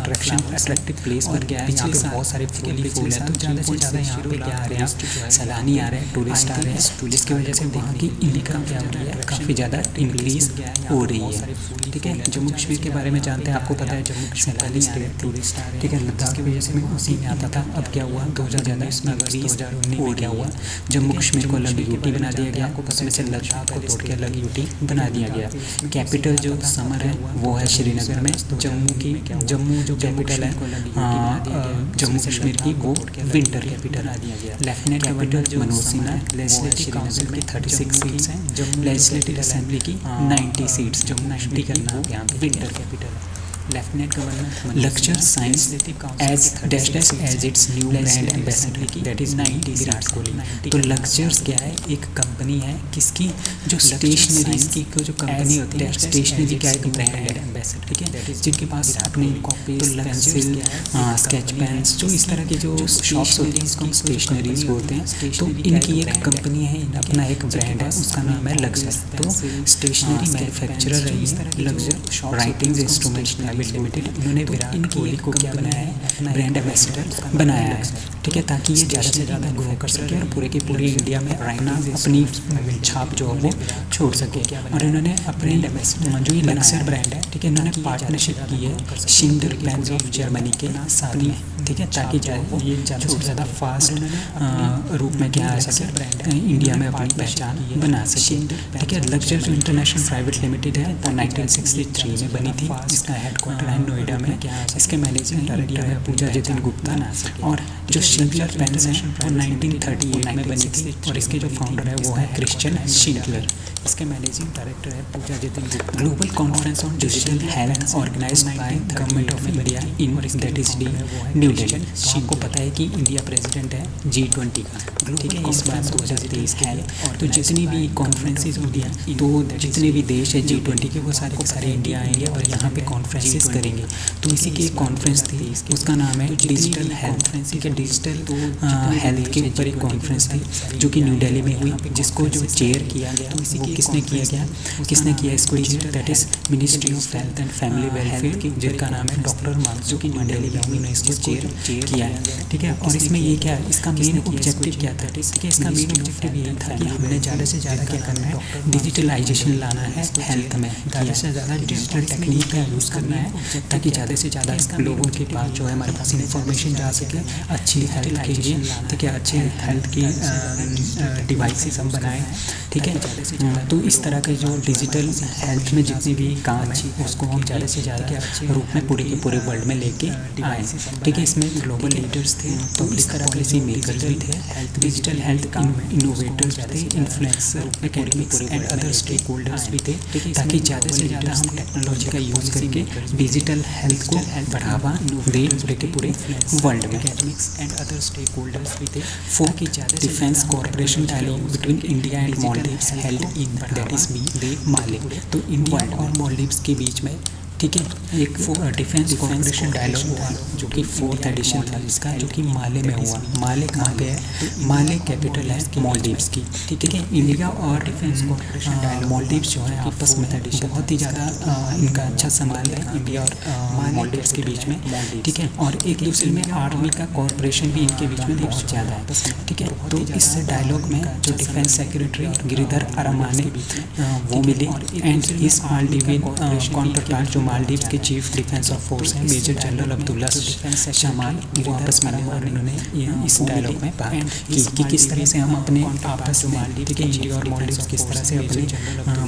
अट्रैक्टिव प्लेस बन गया है। पिछले साल बहुत सारे फूल है, तो ज़्यादा से ज़्यादा यहाँ पे क्या आ रहे हैं, सैलानी आ रहे हैं, टूरिस्ट आ रहे हैं, जिसकी वजह से वहाँ की इनकम क्या हो रही है, काफ़ी ज़्यादा इंक्रीज हो रही है। ठीक है, जम्मू कश्मीर के बारे में जानते हैं। आपको पता है जम्मू कश्मीर वाली स्टेट टूरिस्ट आ रहे हैं, ठीक है, लद्दाख की वजह से मैं उसी में आता था। अब क्या हुआ, 2019 में इंक्रीज हो क्या हुआ, जम्मू कश्मीर को अलग यूटी बना दिया गया, उसमें से लद्दाख को तोड़ के अलग यूटी बना दिया गया। कैपिटल जो समर है वो है श्रीनगर में, जम्मू जो कैपिटल है जम्मू कश्मीर की वो विंटर कैपिटल आ दिया गया। Lieutenant governor Manoj Sinha, legislative council की 36 सीट्स हैं, लेजिस्लेटिव असेंबली की 90 सीट्स जम्मू कश्मीर का नाम यहाँ पे विंटर कैपिटल है। Lieutenant governor lecture science as dash as its new brand ambassador की, दैट इज 90 विराट कोहली। तो लक्चर्स क्या है, एक कंपनी है किसकी, जो स्टेशनरीज की जो कंपनी होती है, स्टेशनरी का एक ब्रांड है एम्बेसडर, ठीक है, जिनके पास अपनी कॉपी, पेंसिल, स्केच पेन्स, जो इस तरह की जो शॉप्स होती हैं इसको स्टेशनरीज बोलते हैं। तो इनकी एक कंपनी है, अपना एक ब्रांड है, उसका नाम है लक्चर। तो स्टेशनरी मैन्युफैक्चरर है ये लक्चर राइटिंग इंस्ट्रूमेंट्स लिमिटेड। इन्होंने विराट कोहली को क्या बनाया है, ब्रांड एम्बेसडर बनाया है, ठीक है, ताकि ये ज़्यादा से ज़्यादा ग्रो कर सके और पूरे के पूरे इंडिया में अपनी छाप जो है वो छोड़ सके। और इन्होंने अपने जो ये लक्सर ब्रांड है, ठीक है, इन्होंने पार्टनरशिप की है शिंडल पेन्स ऑफ जर्मनी के साथ में, ठीक है, ताकि ये ज़्यादा से ज़्यादा फास्ट रूप में क्या आ सके, इंडिया में अपनी पहचान बना सके। ठीक है, लक्चर जो इंटरनेशनल प्राइवेट लिमिटेड है वो 1963 में बनी थी। इसका हेडक्वार्टर है नोएडा में। इसके मैनेजिंग डायरेक्टर है पूजा जतिन गुप्ता। और जो शिंकलर पेन्स है वो 1938 में बनी थी और इसके जो फाउंडर है वो है क्रिश्चियन शिंकलर। इसके मैनेजिंग डायरेक्टर है Pooja Jatin Gupta. Global conference on digital health organised by government of India in that is New Delhi. आपको पता है कि इंडिया प्रेसिडेंट है G20 का, ठीक है, इस बार 2023 है। तो जितनी भी कॉन्फ्रेंसेज होती हैं, तो जितने भी देश है G20 के, वो सारे के सारे इंडिया आएंगे और यहाँ पे कॉन्फ्रेंसेस करेंगे। तो इसी की एक कॉन्फ्रेंस थी, उसका नाम है डिजिटल हेल्थ, ठीक है, डिजिटल हेल्थ के ऊपर एक कॉन्फ्रेंस थी जो कि न्यू दिल्ली में हुई, जिसको जो चेयर किया गया वो किसने किया इसको chair, that is ministry of health and family welfare की, जिनका नाम है डॉक्टर मार्क्स, जो कि न्यू दिल्ली में उन्होंने इसको चेयर किया है। ठीक है, और इसमें ये क्या है, इसका मेन ऑब्जेक्टिव क्या था, ठीक है, इसका मेन ऑब्जेक्टिव ये था कि हमने ज़्यादा से ज़्यादा क्या करना है, डिजिटलाइजेशन लाना है हेल्थ में, ज़्यादा से ज़्यादा डिजिटल टेक्निक का यूज़ करना है ताकि ज़्यादा से ज़्यादा लोगों के पास जो है हमारे पास इंफॉर्मेशन जा सके अच्छी हेल्थ के लिए, ठीक है, अच्छे हेल्थ की डिवाइसेस हम बनाएं, ठीक है। तो इस तरह के जो डिजिटल हेल्थ में जितने भी काम है उसको हम ज़्यादा से ज़्यादा रूप में पूरे के पूरे वर्ल्ड में लेके आए, ठीक है। इसमें ग्लोबल लीडर्स थे, पब्लिक पॉलिसी मेकर्स भी थे, डिजिटल हेल्थ इनोवेटर्स थे, influencer, academics and other stakeholders भी थे, ताकि ज़्यादा से ज़्यादा हम टेक्नोलॉजी का यूज़ करके डिजिटल हेल्थ को बढ़ावा दें पूरे के पूरे वर्ल्ड में। Academics and other stakeholders भी थे। Fourth defence cooperation dialogue between India and Maldives held in that is B Male. तो इंडिया और मालदीव्स के बीच में, ठीक है, एक डिफेंस कॉर्पोरेशन डायलॉग हुआ जो कि 4th एडिशन था इसका, जो कि माले में हुआ। माले कहाँ पे है, माले कैपिटल है मालदीव्स की, ठीक है। इंडिया और डिफेंस कॉर्पोरेशन डायलॉग मालदीव्स जो है आपस में बहुत ही ज़्यादा इनका अच्छा संबंध है इंडिया और मालदीव्स के बीच में, ठीक है। और एक दूसरे में आर्मी का कॉर्पोरेशन भी इनके बीच में बहुत ज़्यादा है, ठीक है। तो इस डायलॉग में जो डिफेंस सेक्रेटरी गिरिधर अरामाने वो मिले एंड इस मालदीवियन काउंटर पार्ट जो मालदीव के चीफ डिफेंस ऑफ फोर्स हैं मेजर जनरल अब्दुल्ला शमाल वापस मिले और इन्होंने इस डायलॉग में बात की कि किस तरह से हम अपने आपस में, ठीक है, इंडिया और मालदीव किस तरह से अपने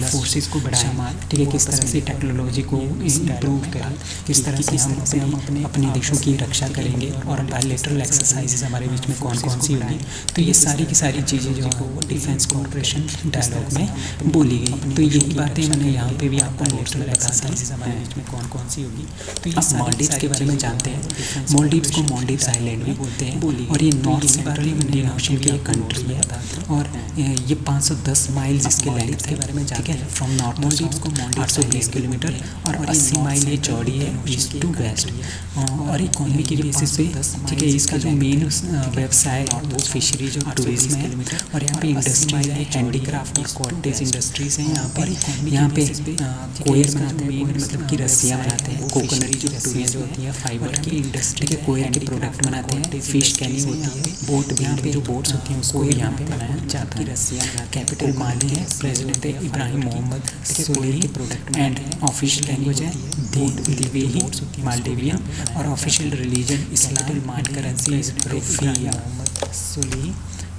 फोर्सेस को बढ़ाएं, ठीक है, किस तरह से टेक्नोलॉजी को इम्प्रूव करें, किस तरह से हम अपने देशों की रक्षा करेंगे और बायलैटरल एक्सरसाइजेस हमारे बीच में कौन कौन सी होंगी। तो ये सारी की सारी चीज़ें जो है वो डिफेंस कॉर्पोरेशन डायलॉग में बोली गई। तो यही बातें मैंने यहाँ पे भी आपको नोट्स में बता दी। में कौन कौन सी होगी। तो ये मालदीव्स के बारे में जानते हैं। मालदीव्स को मालदीव्स आइलैंड भी बोलते हैं और ये नॉर्थ सेंट्रल इंडियन ओशन की एक कंट्री है और ये 510 माइल्स इसके लेंथ के बारे में जानते हैं। फ्रॉम नॉर्थ मालदीव्स को 820 किलोमीटर और 80 माइल ये चौड़ी है ईस्ट टू वेस्ट। और इकोनॉमी की बेसिस पे ठीक है, इसका जो मेन व्यवसाय है वो फिशरीज और टूरिज्म है और यहाँ पे इंडस्ट्रीज है, हैंडीक्राफ्ट और कॉटेज इंडस्ट्रीज हैं। यहाँ पे कोयर बनाते हैं, मतलब कि रस्सियाँ बनाते हैं, कोकोनट की रस्सियाँ जो होती हैं फाइबर की इंडस्ट्री के कोयर के प्रोडक्ट बनाते हैं, फिश कैनिंग होती है, बोट भी यहाँ पे जो बोट्स होती हैं उसको यहाँ पे बनाया जाता है। रस्सियाँ कैपिटल माली है, प्रेसिडेंट है इब्राहिम मोहम्मद सोलेही के प्रोडक्ट एंड ऑफिशियल लैंग्वेज है दिवेही मालदीवियन और official religion Islam and currency is रुपया सोलेही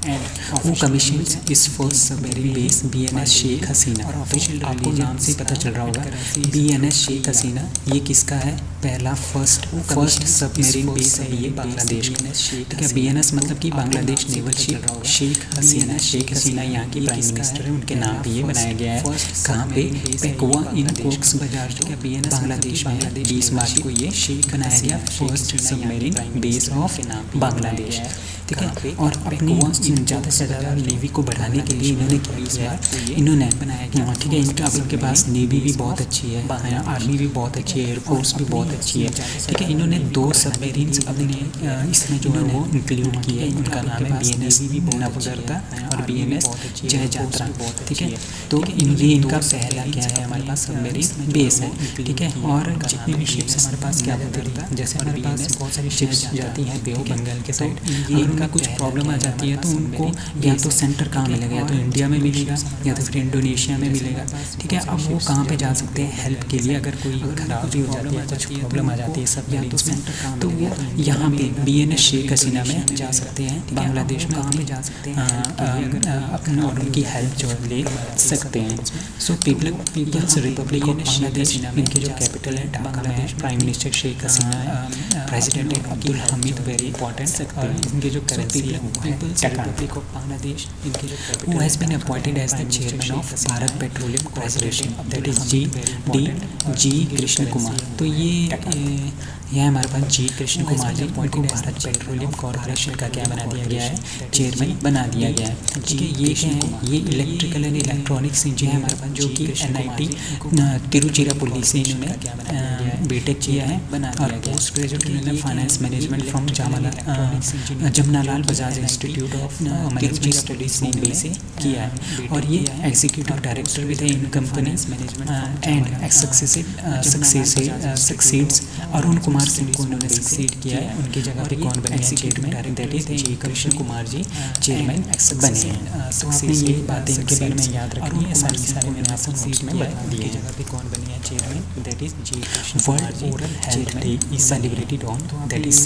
एंड वो commission is first submarine base B N S Sheikh Hasina. और ऑफिशियल आपको नाम से पता चल रहा होगा बीएनएस शेख हसीना ये किसका है, पहला फर्स्ट सबमरीन बेस है ये बांग्लादेश का। ठीक है, बीएनएस मतलब कि बांग्लादेश नेवल शिप शेख हसीना यहाँ की प्राइम मिनिस्टर है, उनके नाम पे ये बनाया गया है। कहाँ पे, पेकुआ इन कोक्स बाजार जो बांग्लादेश में 20 मार्च को ये बनाया गया first submarine base of Bangladesh. ठीक है, और अपनी ज़्यादा से ज़्यादा नेवी को बढ़ाने के लिए इन्होंने क्या किया है, इन्होंने बनाया गया। ठीक है, इनके पास नेवी भी बहुत अच्छी है, आर्मी भी बहुत अच्छी है, एयरफोर्स भी बहुत अच्छी है। ठीक है, इन्होंने 2 सबमरीन्स अपने इसमें जो है वो इंक्लूड किए हैं, उनका नाम है बीएनएस नवगर्ता और बीएनएस जयजात्रा। ठीक है, तो इनका पहला क्या है, हमारे पास सबमरीन बेस है। ठीक है, और जितनी भी शिप्स हमारे पास क्या होती है, जैसे हमारे पास बहुत सारी शिप्स जाती हैं बे ऑफ बंगाल के साइड, उनका कुछ प्रॉब्लम आ जाती है तो उनको या तो सेंटर कहाँ मिलेगा, या तो इंडिया में मिलेगा या तो फिर इंडोनेशिया में मिलेगा। ठीक है, अब वो कहाँ पे जा सकते हैं हेल्प के लिए, अगर कोई खराब भी हो जाती है, कुछ प्रॉब्लम आ जाती है सब या तो सेंटर तो वो यहाँ पे बीएनएस शेख हसीना में जा सकते हैं, बांग्लादेश में कहाँ पे जा सकते हैं अपना और उनकी हेल्प जो ले सकते हैं। सो पीपल्स रिपब्लिक ऑफ बांग्लादेश, इनकी जो कैपिटल है ढाका में, प्राइम मिनिस्टर शेख हसीना है, प्रेसिडेंट है अब्दुल हमीद, वेरी इंपॉर्टेंट, और इनके जो करेंसी है वो है टका। रिपब्लिक ऑफ बांग्लादेश, इनके जो capital has been appointed as the chairman of Bharat petroleum corporation, that is G Krishna Kumar. तो ये हमारे पास जी कृष्ण कुमार जी को भारत पेट्रोलियम कॉर्पोरेशन का क्या बना दिया गया है, चेयरमैन बना दिया गया है। ठीक है, ये इलेक्ट्रिकल एंड इलेक्ट्रॉनिक्स इंजीनियर हमारे पास जो कि एनआईटी तिरुचिरापल्ली से इन्होंने बीटेक किया है और पोस्ट ग्रेजुएट इन्होंने finance management from Jamnalal Bajaj institute of management studies Mumbai से किया है और ये एग्जीक्यूटिव डायरेक्टर भी थे in company and succeeds. Arun Kumar Singh को उन्होंने सक्सीड किया है, उनकी जगह पे कौन बने chairman, that is G Krishna Kumar ji chairman बने हैं। तो आपने ये बातें इनके बारे में याद रखनी है, सारी मैंने आपको नोट्स में बता दी है। जगह पे कौन बने हैं chairman, that is G Krishna Kumar ji. Oral health day is celebrated on that is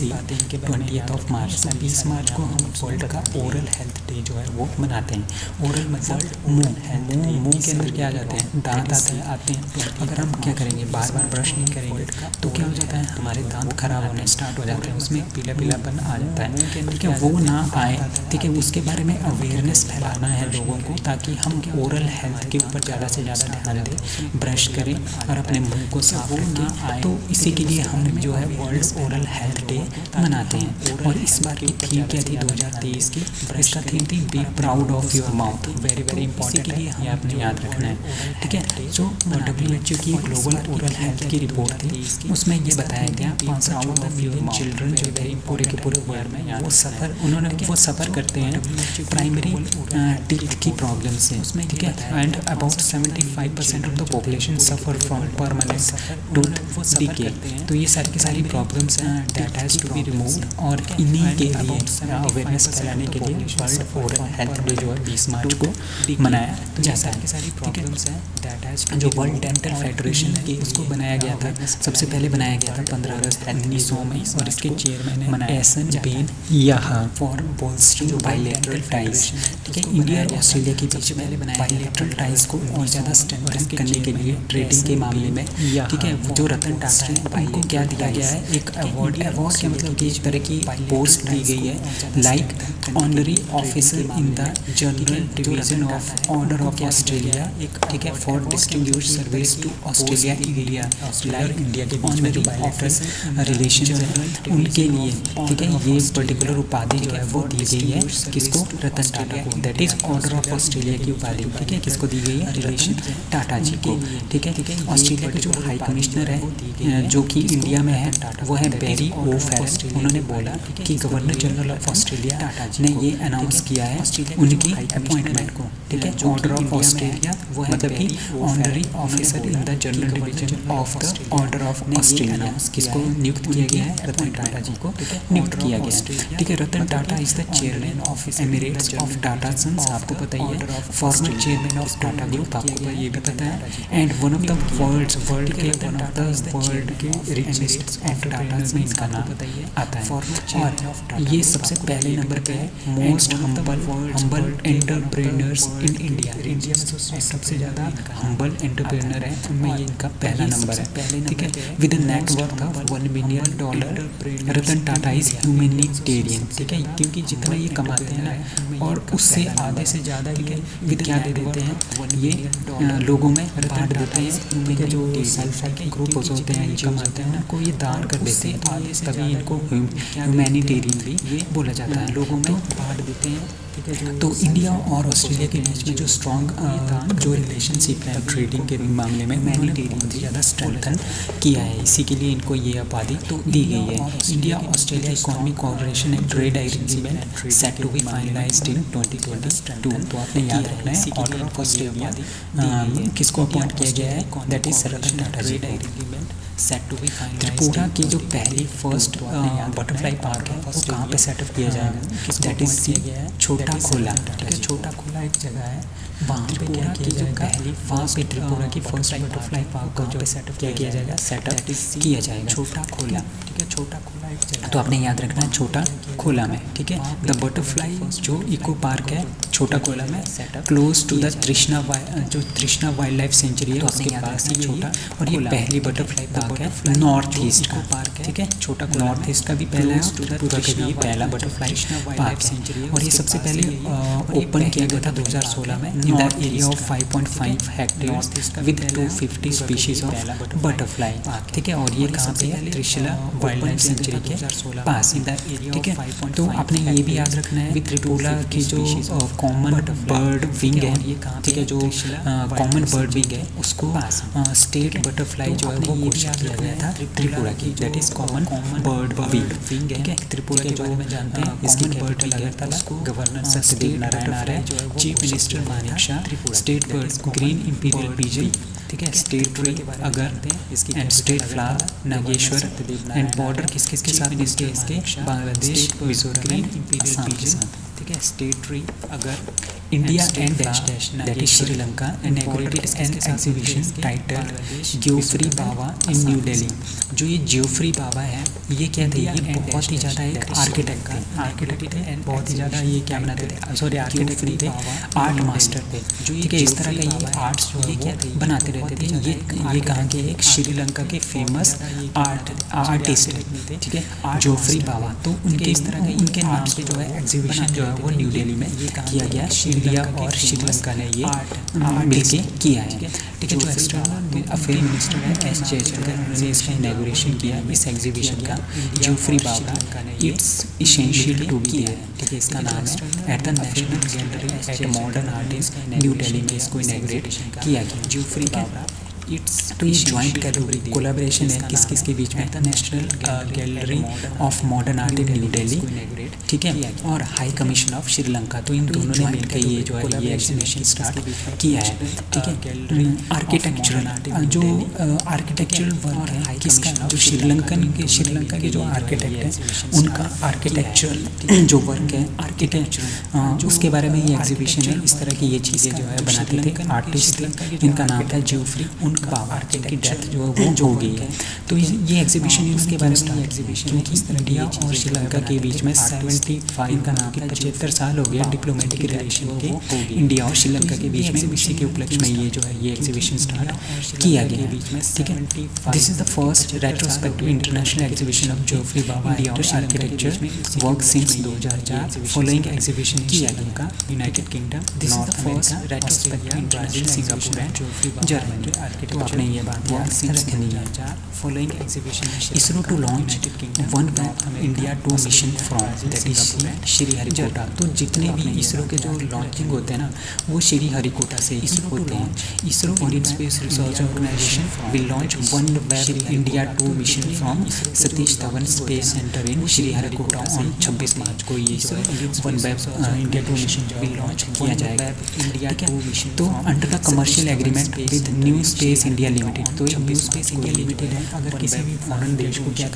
20 March. 20 March को हम वर्ल्ड का ओरल हेल्थ डे जो है वो मनाते हैं। ओरल मतलब मुंह के अंदर क्या आ जाते हैं, दांत आते हैं। अगर हम क्या करेंगे, बार बार ब्रश नहीं करेंगे तो क्या हो जाता है, हमारे दांत खराब होने स्टार्ट हो जाते हैं, उसमें पीलापन आ जाता है। ठीक है, वो ना आए, ठीक है, उसके बारे में अवेयरनेस फैलाना है लोगों को, ताकि हम ओरल हेल्थ के ऊपर ज़्यादा से ज़्यादा ध्यान दें, ब्रश करें और अपने मुंह को साफ रखें। तो इसी के लिए हम जो है वर्ल्ड ओरल हेल्थ डे मनाते हैं। और इस बार की थीम क्या थी 2023 की, इसका थीम थी be proud of your mouth. Very important है, ये आपने याद रखना है। ठीक है, जो WHO की ग्लोबल ओरल हेल्थ की रिपोर्ट थी उसमें ये बताया गया 514 मिलियन चिल्ड्रन जो थे पूरे के पूरे वर्ल्ड में वो सफ़र करते हैं प्राइमरी टीथ की प्रॉब्लम से। ठीक है, and about 75% of the population suffer from permanent tooth decay. तो ये सारी की सारी प्रॉब्लम्स हैं, that has to be removed. और इन्हीं के लिए अवेयरनेस फैलाने के लिए वर्ल्ड ओरल हेल्थ डे जो है 20 मार्च को मनाया जाता है। ठीक है, जो वर्ल्ड डेंटल फेडरेशन है उसको बनाया गया था, सबसे पहले बनाया गया था 15 अगस्त 1900 में, और इसके चेयरमैन है एहसन बिन याहा फॉर बोल्स्टरिंग बायलैटरल टाइज। ठीक है, इंडिया और ऑस्ट्रेलिया के बीच में बायलैटरल टाइज को और ज़्यादा स्ट्रेंथन करने के लिए ट्रेडिंग के मामले में, ठीक है, जो रतन टाटा है उनको क्या दिया गया है, एक अवार्ड के मतलब कि एक तरह की पोस्ट दी गई है, like honorary officer in the general division of order of Australia, ठीक है, for distinguished service to Australia India, like India के बीच में जो बायलैटरल रिलेशन है उनके लिए, ठीक है, ये पर्टिकुलर उपाधि जो है वो दी गई है किसको, रतन टाटा को, that is order of Australia की उपाधि, ठीक है, किसको दी गई है, रिलेशन टाटा जी को। ठीक है, ऑस्ट्रेलिया के जो हाई कमिश्नर है जो कि इंडिया में है वो है बैरी ओ फेरन। उन्होंने बोला कि गवर्नर जनरल ऑफ ऑस्ट्रेलिया ने ये अनाउंस किया है उनकी अपॉइंटमेंट को, ठीक है, ऑर्डर ऑफ ऑस्ट्रेलिया वो है मतलब कि honorary officer in the general division of the order of Australia, किसको नियुक्त किया गया है, रतन टाटा जी को नियुक्त किया गया है। ठीक है, Ratan Tata is the chairman of emeritus of Tata sons, आपको पता ही है, former chairman of Tata group, आपको ये भी पता है, and one of the world के वन ऑफ द वर्ल्ड के रिचेस्ट ऑफ टाटा में इनका नाम आता है, और ये सबसे पहले नंबर पे है most humble entrepreneurs in India. India में जो सबसे ज़्यादा हम्बल एंटरप्रेन्योर है उनमें ये इनका पहला नंबर है। ठीक है, with net worth of $1 million Ratan Tata is humanitarian. ठीक है, क्योंकि जितना ये कमाते हैं ना और उससे आधे से ज़्यादा ये क्या दे देते हैं, ये लोगों में बांट देते हैं। ठीक है, जो सेल्फ हेल्प ग्रुप होते हैं ये कमाते हैं ना को ये दान कर देते हैं आधे से, तभी इनको ह्यूमैनिटेरियन भी बोला जाता है, लोगों में बांट देते हैं। तो इंडिया और ऑस्ट्रेलिया के बीच में जो स्ट्रॉन्ग जो रिलेशनशिप है ट्रेडिंग के मामले में ह्यूमैनिटेरियन से ज़्यादा स्ट्रेंथन किया है, इसी के लिए इनको ये उपाधि तो दी गई है। India Australia economic cooperation and trade agreement set to be finalised in 2022। तो आपने याद रखना है ऑर्डर ऑफ ऑस्ट्रेलिया किसको अपॉइंट किया गया है, दैट इज रतन टाटा जी को। त्रिपुरा की जो पहली फर्स्ट बटरफ्लाई पार्क है वो कहाँ पे सेटअप किया जाएगा, दैट इज छोटा खोला। ठीक है, छोटा खोला एक जगह है, वहाँ पे क्या किया जाएगा, वहाँ पे त्रिपुरा की फर्स्ट बटरफ्लाई पार्क को जो सेटअप किया जाएगा, सेटअप किया जाएगा छोटा खोला। ठीक है, छोटा खोला एक जगह, तो आपने याद रखना है छोटा खोला में। ठीक है, द बटरफ्लाई जो इको पार्क है छोटा खोला में क्लोज टू द तृष्णा वाइल्ड लाइफ सेंचुरी है, उसके पास ही छोटा, और ये पहली बटरफ्लाई पार्क है नॉर्थ ईस्ट का पार्क है। ठीक है, छोटा नॉर्थ ईस्ट का भी पहला है, त्रिपुरा का भी पहला बटरफ्लाई पार्क है, और ये सबसे पहले ओपन किया गया था 2016 में in the area of 5.5 hectares with 250 species of butterfly. ठीक है, और ये कहाँ पे है, त्रिशूला वाइल्ड लाइफ सेंचुरी के पास है। ठीक है, तो आपने ये भी याद रखना है त्रिपुरा की जो कॉमन बर्ड विंग है, ठीक है, जो कॉमन बर्ड विंग है उसको स्टेट बटरफ्लाई जो है वो घोषित किया गया था त्रिपुरा की, that is common bird wing. ठीक है, त्रिपुरा के बारे में जानते हैं, इसकी बर्ड लगा था उसको governor Satyadev Narayan Arya, chief minister Manik Shah, state bird green imperial pigeon, ठीक है, state tree agar and state flower Nageshwar, and border किस किस के साथ मिलते हैं इसके, बांग्लादेश, मिजोरम, असम के साथ। ठीक है, state tree agar India and dash dash that is Sri Lanka inaugurated an exhibition title Geoffrey Bawa in New Delhi. जो ये जियोफ्री बावा है ये क्या थे, ये बहुत ही ज़्यादा एक आर्किटेक्ट थे, बहुत ही ज़्यादा ये क्या बनाते थे, सॉरी आर्किटेक्ट थे, आर्ट मास्टर थे। ठीक है, इस तरह का ये आर्ट्स जो है वो बनाते रहते थे। ये कहाँ के, एक श्रीलंका के फेमस आर्टिस्ट थे। ठीक है, जियोफ्री बावा, तो उनके इस तरह के उनके नाम से जो है एग्जीबिशन जो है वो न्यू दिल्ली में किया गया। इंडिया और श्रीलंका ने ये मिलके किया है। ठीक है, जो एक्सटर्नल अफेयर मिनिस्टर है एस जयशंकर, उन्होंने इसका इनॉग्रेशन किया इस एग्जीबिशन का। Geoffrey Bawa it's essential to be there. ठीक है, इसका नाम है at the national gallery at modern artist New Delhi में इसको इनॉग्रेट किया गया। जियोफ्री बावा तो ये ज्वाइंट कोलैबोरेशन है किस किस के बीच में, national gallery of modern art in New Delhi, ठीक है, और हाई कमीशन ऑफ श्रीलंका। तो इन दोनों ने मिलकर ये जो है ये एग्जीबिशन स्टार्ट किया है। ठीक है, आर्किटेक्चरल जो आर्किटेक्चरल वर्क है किसका, जो श्रीलंका के जो आर्किटेक्ट हैं उनका आर्किटेक्चरल जो वर्क है आर्किटेक्चर उसके बारे में ये एग्जीबिशन है। इस तरह की ये चीज़ें जो है बनाते थे आर्टिस्ट, इनका नाम था जियोफ्री। उनका आर्किटेक्ट की डेथ जो है वो हो गई है। तो ये एग्जीबिशन इसके बारे में एग्जीबिशन क्योंकि इंडिया और श्रीलंका के बीच में 75 का नाम 75 साल हो गया डिप्लोमेटिक रिलेशन के इंडिया और श्रीलंका के बीच में। इसी के उपलक्ष्य में ये जो है ये एग्जीबिशन स्टार्ट किया गया है, ठीक है। This is the first retrospective international exhibition of Geoffrey Bawa architecture work since 2004 following exhibition in Sri Lanka, United Kingdom, this is the first retrospective international Singapore and Germany. तो आपने ये बात याद रखनी है। Following exhibition ISRO to launch OneWeb India 2 mission from that is Sriharikota. तो जितने भी इसरो के जो लॉन्चिंग होते हैं ना वो श्रीहरिकोटा से ही होते हैं। ISRO Indian space research organisation will launch OneWeb India 2 mission from Satish Dhawan space centre in Sriharikota on 26 March को। ये जो है OneWeb India 2 mission will launch किया जाएगा इंडिया 2 मिशन। तो under the commercial agreement with NewSpace India Limited. तो न्यू स्पेस इंडिया लिमिटेड है, अगर किसी भी फॉरेन देश को क्या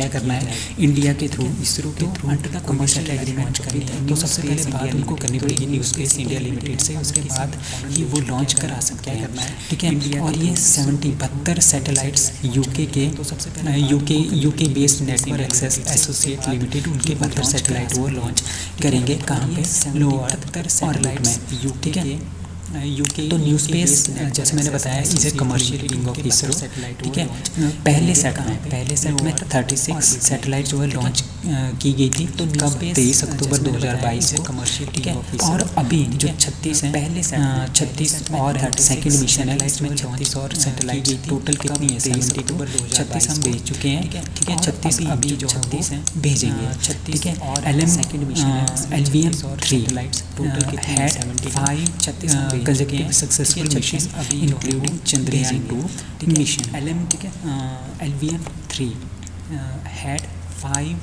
करना है इंडिया के थ्रू इसरो के through under the commercial agreement करनी है तो सबसे पहले बात उनको करनी पड़ेगी न्यू स्पेस इंडिया लिमिटेड से, उसके बाद ही वो लॉन्च करा सकते हैं, ठीक है। और ये 72 सैटेलाइट्स यूके के UK based network access associate limited उनके 72 सैटेलाइट वो लॉन्च करेंगे कहाँ पे लोअर सैटेलाइट में, ठीक है। तो न्यू स्पेस जैसे मैंने बताया is a commercial wing of ISRO, ठीक है। पहले सेट में 36 सैटेलाइट जो है लॉन्च की गई थी तो कब 23 अक्टूबर 2022 को कमर्शियल, ठीक है। और अभी जो 36 हैं पहले 36 और सेकंड मिशन है इसमें 34 और सैटेलाइट टोटल कितनी है 36 हम भेज चुके हैं, ठीक है। 36 अभी जो 36 हैं भेजेंगे, ठीक है। और सेकंड मिशन LVM 3 टोटल कितने हैं 5 36 consecutive successful mission including Chandrayaan 2 mission ठीक है। LVM 3 had 5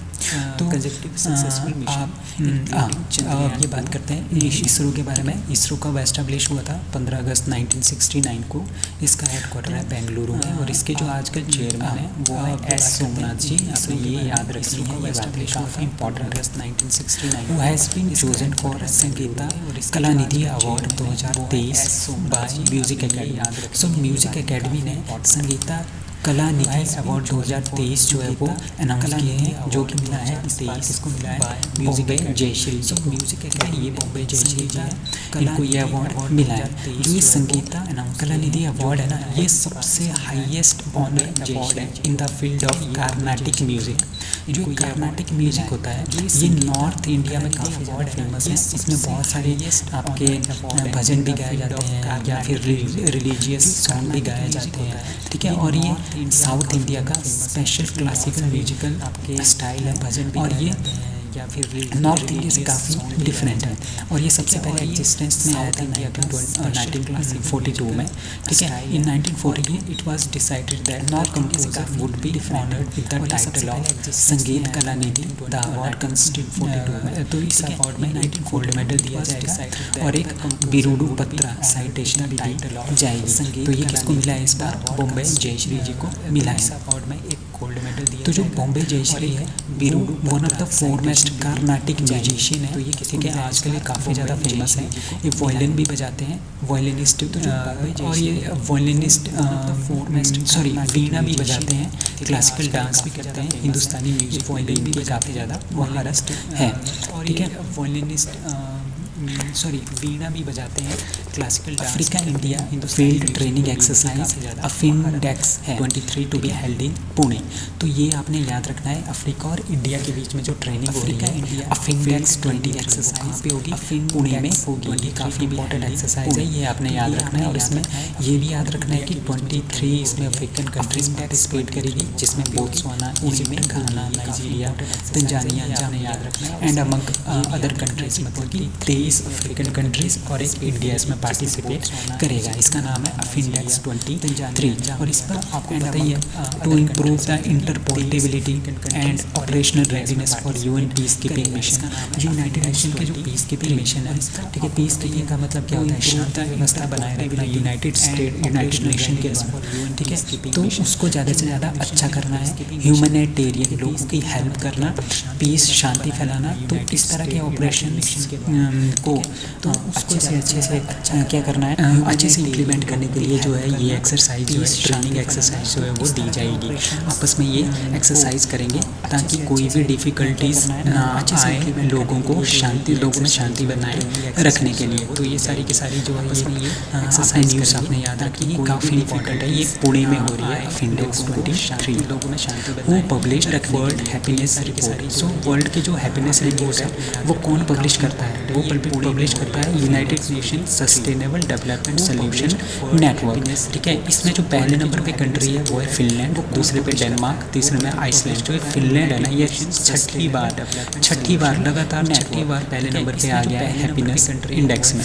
consecutive successful mission। अब ये बात करते हैं इसरो के बारे में। इसरो कब एस्टेब्लिश हुआ था 15 अगस्त 1969 को। इसका हेडक्वार्टर है बेंगलुरु में और इसके जो आजकल चेयरमैन है वो है S सोमनाथ जी। आपको ये याद रखनी है, ये बात काफ़ी इंपॉर्टेंट। अगस्त 1969 वो has been chosen for Sangita Kalanidhi award 2023 by music academy. So music academy ने संगीता कलानिधि अवार्ड 2023 जो है वो अनाउंस किए हैं, जो कि मिला है 23 इसको मिला है बॉम्बे जयश्री जी। म्यूजिक अकेडमी ये बॉम्बे जयश्री जी है, इनको ये अवार्ड मिला है। जो ये संगीता कलानिधि अवार्ड है ना ये सबसे हाईएस्ट ऑनर अवार्ड है in the field of Carnatic music. जो कार्नाटिक म्यूजिक होता है ये नॉर्थ इंडिया में काफ़ी ज़्यादा फेमस है। इसमें बहुत सारे आपके भजन भी गाए जाते हैं या फिर रिलीजियस सॉन्ग भी गाए जाते हैं, ठीक है। और ये साउथ इंडिया का स्पेशल क्लासिकल म्यूजिकल आपके स्टाइल है भजन, और ये या फिर नॉर्थ इंडिया से काफ़ी डिफरेंट है। और ये सबसे पहले एग्जिस्टेंस में आया था 1942 में, ठीक है। इन 1942 it was decided that north composer would be honoured with the title of संगीत कलानिधि। द अवार्ड कंसिस्टेड 42 में, तो इस अवार्ड में 19 गोल्ड मेडल दिया जाएगा और एक बिरुडू पत्रा साइटेशन टाइटल जाएगी। तो ये किसको मिला है इस बार बॉम्बे जयश्री जी को मिला है इस अवार्ड में एक गोल्ड मेडल दिया। तो जो बॉम्बे जयश्री है बिरुडू one of the foremost Carnatic musician है, तो ये किसी के आजकल काफ़ी ज़्यादा फेमस है। ये वायलिन भी बजाते हैं, वायलिनिस्ट और ये वायलिनिस्ट वीणा भी बजाते हैं, क्लासिकल डांस भी करते हैं, हिंदुस्तानी म्यूजिक वायलिन भी काफ़ी ज़्यादा महारत है, ठीक है। वायलिनिस्ट वीणा भी बजाते हैं, classical dance. Africa India field training exercise AFINDEX 23 to be held in Pune. तो ये आपने याद रखना है अफ्रीका और इंडिया के बीच में जो ट्रेनिंग हो रही है अफिनडेक्स 20 एक्सरसाइज पे होगी पुणे में होगी। ये काफ़ी इंपॉर्टेंट एक्सरसाइज है, ये आपने याद रखना है। और इसमें ये भी याद रखना है कि 23 इसमें अफ्रीकन कंट्रीज पार्टिसिपेट करेगी, जिसमें बोत्सवाना, इजिप्ट, घाना, नाइजीरिया, तंजानिया आपने याद रखना है एंड अमंग अदर कंट्रीज, मतलब कि 23 अफ्रीकन कंट्रीज और एक इंडिया इसमें पार्टिसिपेट करेगा। इसका नाम है अफिनडेक्स 23 और इस पर आपको बताइए to improve the interoperability and operational readiness for UN peacekeeping mission. United Nation के जो पीस कीपिंग मिशन है, ठीक है। पीस कीपिंग का मतलब क्या होता है शांति व्यवस्था बनाए रखना यूनाइटेड नेशन के अंदर, ठीक है। तो उसको ज़्यादा से ज़्यादा अच्छा करना है, ह्यूमैनिटेरियन लोगों की हेल्प करना, पीस शांति फैलाना। तो इस तरह के ऑपरेशन को तो उसको अच्छे से अच्छा क्या करना है, अच्छे से इम्प्लीमेंट करने के लिए जो है ये एक्सरसाइज जो है, ट्रेनिंग एक्सरसाइज जो है वो दी जाएगी। आपस में ये एक्सरसाइज करेंगे ताकि कोई भी डिफ़िकल्टीज ना आए, लोगों में शांति बनाए रखने के लिए। तो ये सारी की सारी जो है ये एक्सरसाइज न्यूज़ आपने याद रखी, ये काफ़ी इंपॉर्टेंट है। ये पुणे में हो रही है ऑफ इंडेक्स 23 लोगों में शांति बनाए। वो publish world happiness report. So world की जो हैप्पीनेस रिपोर्ट है वो कौन पब्लिश करता है, वो पब्लिश करता है United nation sustainable development solution network. ठीक है, इसमें जो पहले नंबर पे कंट्री है वो है फिनलैंड, दूसरे पे डेनमार्क, तीसरे में आइसलैंड। जो फिनलैंड है ना, ये छठी बार लगातार छठी बार पहले नंबर पे आ गया है हैप्पीनेस इंडेक्स में।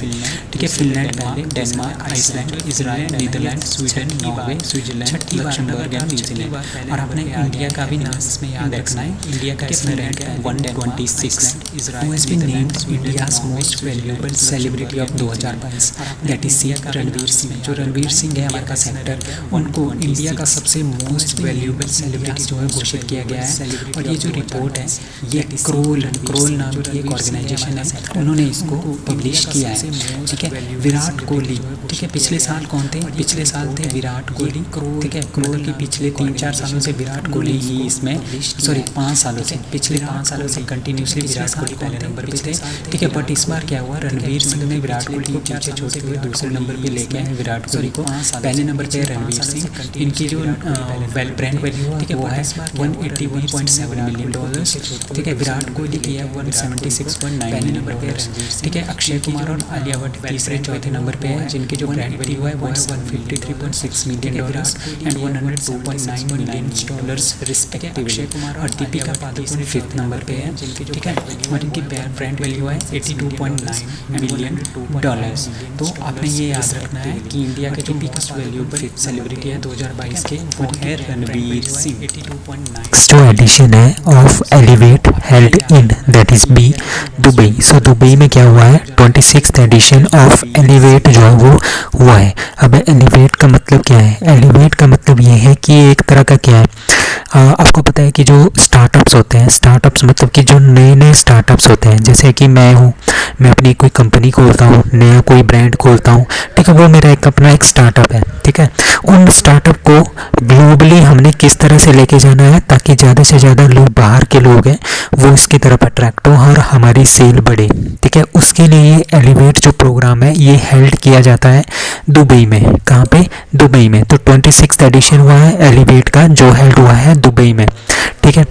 ठीक है, फिनलैंड पहले, Denmark, Iceland, Israel, Netherland, Sweden, Norway, Switzerland, Luxembourg and New Zealand. और आपने इंडिया का भी नाम इसमें याद रखना है। इंडिया का इसमें रैंक है 126। Who has been named India's most valuable celebrity of 2022, that is C Ranveer Singh. जो रणवीर सिंह है हमारे पास एक्टर, उनको इंडिया का सबसे मोस्ट वैल्यूएबल सेलिब्रिटी जो है घोषित किया गया है। और ये जो रिपोर्ट है ये क्रोल नाम की एक ऑर्गेनाइजेशन है, उन्होंने इसको पब्लिश किया है। ठीक है, विराट कोहली, ठीक है, पिछले साल कौन थे, पिछले साल थे विराट कोहली। ठीक है, क्रोल की पिछले 3-4 सालों से विराट कोहली ही इसमें, सॉरी 5 सालों से, पिछले 5 सालों से कंटिन्यूसली विराट कोहली पहले नंबर पे थे। ठीक है, बट इस बार क्या हुआ, रणवीर सिंह ने विराट कोहली को पीछे छोड़ते हुए दूसरे नंबर पे लेके आए विराट कोहली को। पहले नंबर पे रणवीर सिंह, इनकी जो ब्रांड वैल्यू है वो है $181.7 मिलियन। ठीक है, विराट कोहली की है 176.9 पहले नंबर पे। ठीक है, अक्षय कुमार और आलिया भट्ट तीसरे चौथे नंबर पे है, जिनकी जो ब्रांड वैल्यू है वो है $153.6 मिलियन एंड $102.9 मिलियन रिस्पेक्टिवली। और दीपिका पादुकोण 5th नंबर पे है, ठीक है, और इनकी ब्रांड वैल्यू है $82.9 मिलियन। तो आपने ये याद रखना है कि इंडिया के जो बिगेस्ट वैल्यूएबल सेलिब्रिटी है 2022 के वो है रणवीर सिंह। 82.9 जो एडिशन है of elevate held in that is B Dubai. सो दुबई में क्या हुआ है, 26th एडिशन ऑफ एलिवेट जो है वो हुआ है। अब एलिवेट का मतलब क्या है, एलिवेट का मतलब ये है कि एक तरह का क्या है, आपको पता है कि जो स्टार्टअप्स होते हैं, स्टार्टअप्स मतलब कि जो नए स्टार्टअप्स होते हैं, जैसे कि मैं हूँ, मैं अपनी कोई कंपनी खोलता हूँ, नया कोई ब्रांड खोलता हूँ, ठीक है, वो मेरा अपना एक स्टार्टअप है। ठीक है, उन स्टार्टअप को ग्लोबली हमने किस तरह से लेके जाना है ताकि ज़्यादा से ज़्यादा लोग, बाहर के लोग हैं वो इसकी तरफ अट्रैक्ट हो और हमारी सेल बढ़े। ठीक है, उसके लिए ये एलिवेट जो प्रोग्राम है ये हेल्ड किया जाता है दुबई में। कहाँ पे, दुबई में। तो 26th एडिशन हुआ है एलिवेट का, जो हेल्ड हुआ है दुबई में। ठीक है,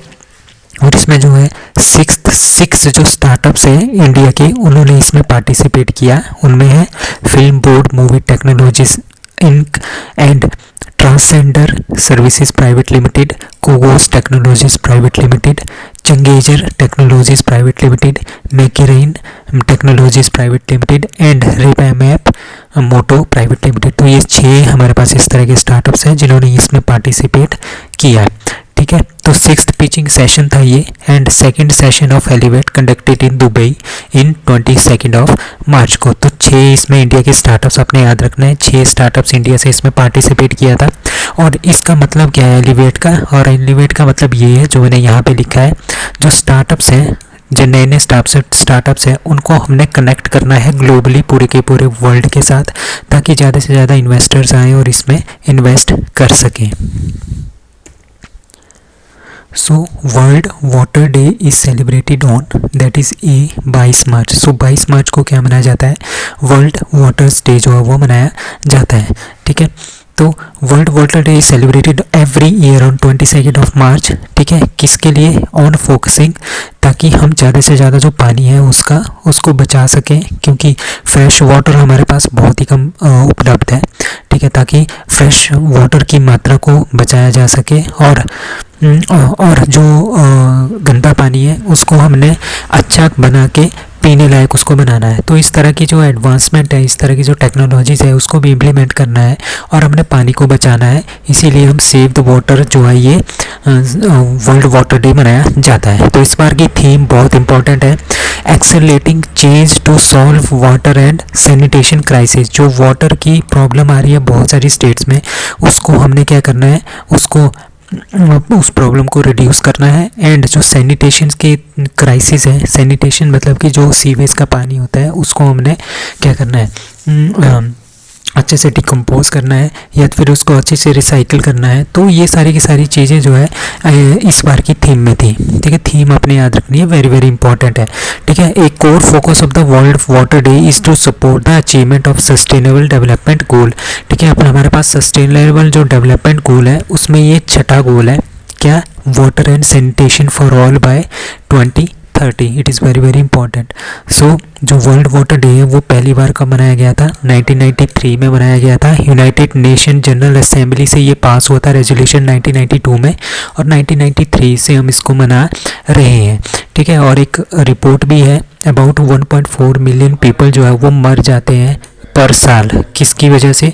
और इसमें जो है 6 जो स्टार्टअप्स हैं इंडिया के, उन्होंने इसमें पार्टिसिपेट किया। उनमें है film board movie technologies inc and transgender services private limited, Kogos technologies private limited, Changejar technologies private limited, Makeren technologies private limited and Repamap moto private limited. तो ये 6 हमारे पास इस तरह के स्टार्टअप्स हैं जिन्होंने इसमें पार्टिसिपेट किया है। ठीक है, तो 6th पिचिंग सेशन था ये and 2nd session of elevate conducted in Dubai in 22 of March को। तो 6 इसमें इंडिया के स्टार्टअप्स आपने याद रखना है, 6 स्टार्टअप्स इंडिया से इसमें पार्टिसिपेट किया था। और इसका मतलब क्या है एलिवेट का, और एलिवेट का मतलब ये है जो मैंने यहाँ पे लिखा है, जो स्टार्टअप्स हैं, जो नए स्टार्टअप्स हैं, उनको हमने कनेक्ट करना है ग्लोबली, पूरे के पूरे वर्ल्ड के साथ, ताकि ज़्यादा से ज़्यादा इन्वेस्टर्स आएँ और इसमें इन्वेस्ट कर सकें। So World Water Day is celebrated on that is 22 मार्च। सो 22 मार्च को क्या मनाया जाता है, वर्ल्ड वाटर्स डे जो है वो मनाया जाता है। ठीक है, तो world water day is celebrated every year on 22 of March. ठीक है, किसके लिए, ऑन फोकसिंग, ताकि हम ज़्यादा से ज़्यादा जो पानी है उसको बचा सकें, क्योंकि फ्रेश वाटर हमारे पास बहुत ही कम उपलब्ध है। ठीक है, ताकि फ्रेश वाटर की मात्रा को बचाया जा सके और जो गंदा पानी है उसको हमने अच्छा बना के पीने लायक उसको बनाना है। तो इस तरह की जो एडवांसमेंट है, इस तरह की जो टेक्नोलॉजीज़ है उसको भी इम्प्लीमेंट करना है और हमने पानी को बचाना है। इसीलिए हम सेव द वाटर जो है ये वर्ल्ड वाटर डे मनाया जाता है। तो इस बार की थीम बहुत इंपॉर्टेंट है, accelerating change to solve water and sanitation crisis. जो वाटर की प्रॉब्लम आ रही है बहुत सारी स्टेट्स में, उसको हमने क्या करना है, उस प्रॉब्लम को रिड्यूस करना है। एंड जो सैनिटेशन के क्राइसिस है, सैनिटेशन मतलब कि जो सीवेज का पानी होता है उसको हमने क्या करना है, अच्छे से डिकम्पोज करना है या फिर उसको अच्छे से रिसाइकिल करना है। तो ये सारी की सारी चीज़ें जो है इस बार की थीम में थी। ठीक है, थीम अपने याद रखनी है, वेरी वेरी इंपॉर्टेंट है। ठीक है, एक core focus of the world water day is to support the achievement of sustainable development goal. ठीक है, अपन हमारे पास सस्टेनेबल जो डेवलपमेंट गोल है उसमें ये छठा गोल है, क्या, water and sanitation for all by 2030। It is very very important. So जो वर्ल्ड वाटर डे है वो पहली बार कब मनाया गया था? 1993 में मनाया गया था। यूनाइटेड नेशन जनरल असेंबली से ये पास हुआ था रेजोल्यूशन 1992 में, और 1993 से हम इसको मना रहे हैं। ठीक है, और एक रिपोर्ट भी है, अबाउट 1.4 मिलियन पीपल जो है वो मर जाते हैं पर साल। किसकी वजह से?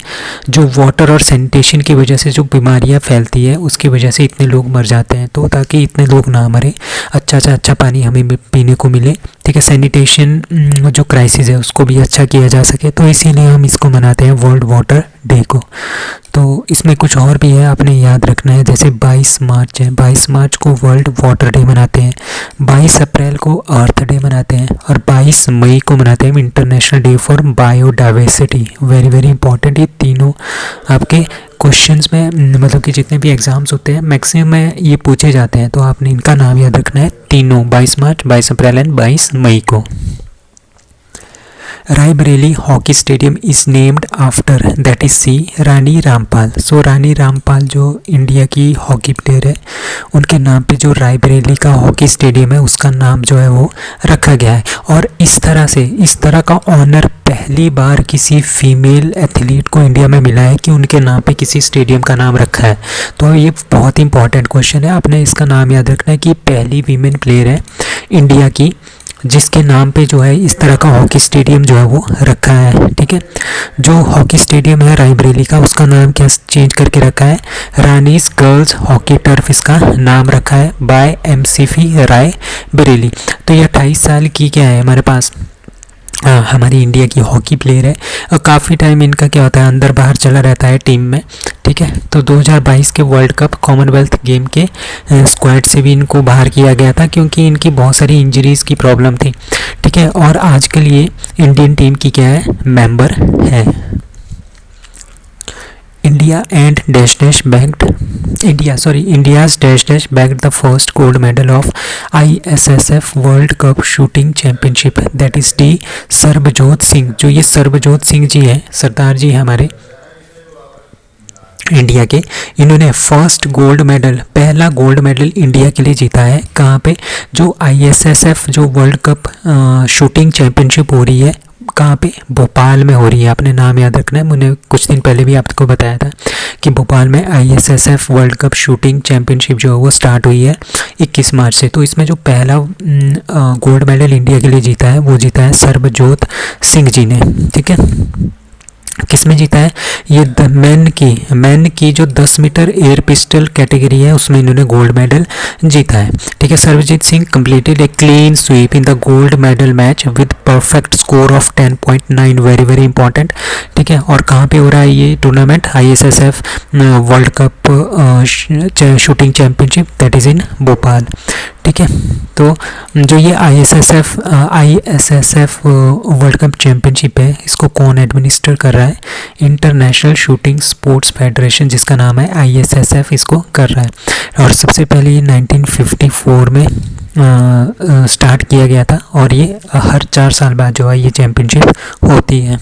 जो वाटर और सैनिटेशन की वजह से जो बीमारियां फैलती है उसकी वजह से इतने लोग मर जाते हैं। तो ताकि इतने लोग ना मरे, अच्छा पानी हमें पीने को मिले। ठीक है, सैनिटेशन जो क्राइसिस है उसको भी अच्छा किया जा सके, तो इसीलिए हम इसको मनाते हैं वर्ल्ड वाटर डे को। तो इसमें कुछ और भी है आपने याद रखना है, जैसे 22 मार्च है, 22 मार्च को वर्ल्ड वाटर डे मनाते हैं, 22 अप्रैल को अर्थ डे मनाते हैं, और 22 मई को मनाते हैं international day for biodiversity. Very very important. ये तीनों आपके क्वेश्चंस में, मतलब कि जितने भी एग्जाम्स होते हैं मैक्सिमम में ये पूछे जाते हैं, तो आपने इनका नाम याद रखना है तीनों, 22 मार्च, 22 अप्रैल एंड 22 मई को। Raebareli hockey stadium is named after, that is C Rani Rampal. So Rani Rampal जो इंडिया की हॉकी प्लेयर है उनके नाम पे जो रायबरेली का हॉकी स्टेडियम है उसका नाम जो है वो रखा गया है। और इस तरह का ऑनर पहली बार किसी फीमेल एथलीट को इंडिया में मिला है कि उनके नाम पे किसी स्टेडियम का नाम रखा है। तो ये बहुत इंपॉर्टेंट क्वेश्चन है, आपने इसका नाम याद रखना है कि पहली वीमेन प्लेयर है इंडिया की जिसके नाम पे जो है इस तरह का हॉकी स्टेडियम जो है वो रखा है। ठीक है, जो हॉकी स्टेडियम है रायबरेली का उसका नाम क्या चेंज करके रखा है? रानीज गर्ल्स हॉकी टर्फ इसका नाम रखा है बाय MCF रायबरेली। तो ये 28 साल की क्या है हमारे पास हमारी इंडिया की हॉकी प्लेयर है, और काफ़ी टाइम इनका क्या होता है अंदर बाहर चला रहता है टीम में। ठीक है, तो 2022 के वर्ल्ड कप कॉमनवेल्थ गेम के स्क्वाड से भी इनको बाहर किया गया था क्योंकि इनकी बहुत सारी इंजरीज़ की प्रॉब्लम थी। ठीक है, और आजकल ये इंडियन टीम की क्या है, मेंबर है। India's dash bagged the first gold medal of ISSF World Cup Shooting Championship, that is D Sarabjot Singh. जो ये सरबजोत सिंह जी हैं, सरदार जी हमारे इंडिया के, इन्होंने फर्स्ट गोल्ड मेडल, पहला गोल्ड मेडल इंडिया के लिए जीता है। कहाँ पे? जो ISSF जो वर्ल्ड कप शूटिंग चैम्पियनशिप हो रही है, कहाँ पे? भोपाल में हो रही है। आपने नाम याद रखना है, मैंने कुछ दिन पहले भी आपको बताया था कि भोपाल में ISSF world cup shooting championship जो है वो स्टार्ट हुई है 21 मार्च से। तो इसमें जो पहला गोल्ड मेडल इंडिया के लिए जीता है वो जीता है सरबजोत सिंह जी ने। ठीक है, किसमें जीता है? ये मैन की जो 10 मीटर एयर पिस्टल कैटेगरी है उसमें इन्होंने गोल्ड मेडल जीता है। ठीक है, Sarabjit Singh completed a clean sweep in the gold medal match with perfect score of 10.9, very very important. ठीक है, और कहाँ पे हो रहा है ये tournament? ISSF world cup shooting championship, that is in Bhopal. ठीक है, तो जो ये ISSF वर्ल्ड कप चैम्पियनशिप है इसको कौन एडमिनिस्टर कर रहा है? इंटरनेशनल शूटिंग स्पोर्ट्स फेडरेशन, जिसका नाम है ISSF, इसको कर रहा है। और सबसे पहले ये 1954 में स्टार्ट किया गया था, और ये हर 4 साल बाद जो है ये चैम्पियनशिप होती है।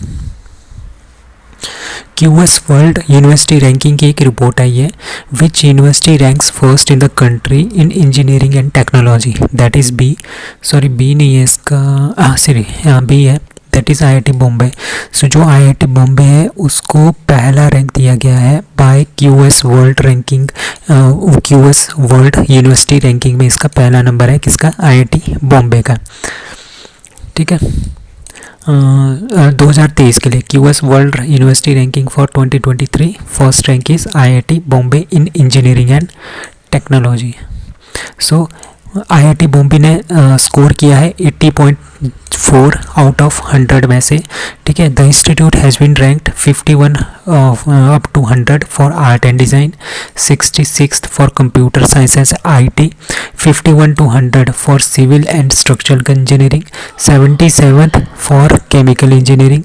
QS वर्ल्ड यूनिवर्सिटी रैंकिंग की एक रिपोर्ट आई है, which university ranks first in the country in engineering and technology, that is B, sorry B नहीं है इसका, सॉरी हाँ बी है, that is IIT Bombay. So जो IIT बॉम्बे है उसको पहला रैंक दिया गया है by QS world ranking, QS world university ranking में इसका पहला नंबर है किसका? IIT बॉम्बे का। ठीक है, 2023 के लिए QS world university ranking for 2023 first rank is IIT Bombay in engineering and technology. So IIT Bombay ने स्कोर किया है 4 आउट ऑफ 100 में से, ठीक है। The institute has been ranked 51 up to 100 for art and design, 66th for computer science and IT, 51 to 100 for civil and structural engineering, 77th for chemical engineering,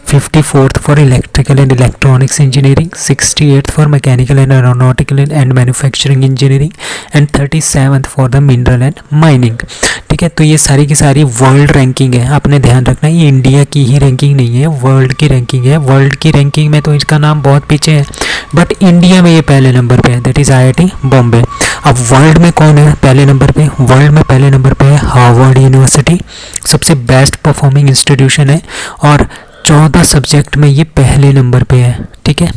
54th for electrical and electronics engineering, 68th for mechanical and aeronautical and manufacturing engineering and 37th for the mineral and mining, ठीक है। तो ये सारी की सारी वर्ल्ड रैंकिंग है, आपने ध्यान रखना है ये इंडिया की ही रैंकिंग नहीं है, वर्ल्ड की रैंकिंग है। वर्ल्ड की रैंकिंग में तो इसका नाम बहुत पीछे है, बट इंडिया में ये पहले नंबर पे है, दैट इज़ IIT बॉम्बे। अब वर्ल्ड में कौन है पहले नंबर पे? वर्ल्ड में पहले नंबर पे है हार्वर्ड यूनिवर्सिटी, सबसे बेस्ट परफॉर्मिंग इंस्टीट्यूशन है और 14 सब्जेक्ट में ये पहले नंबर पे है, ठीक है।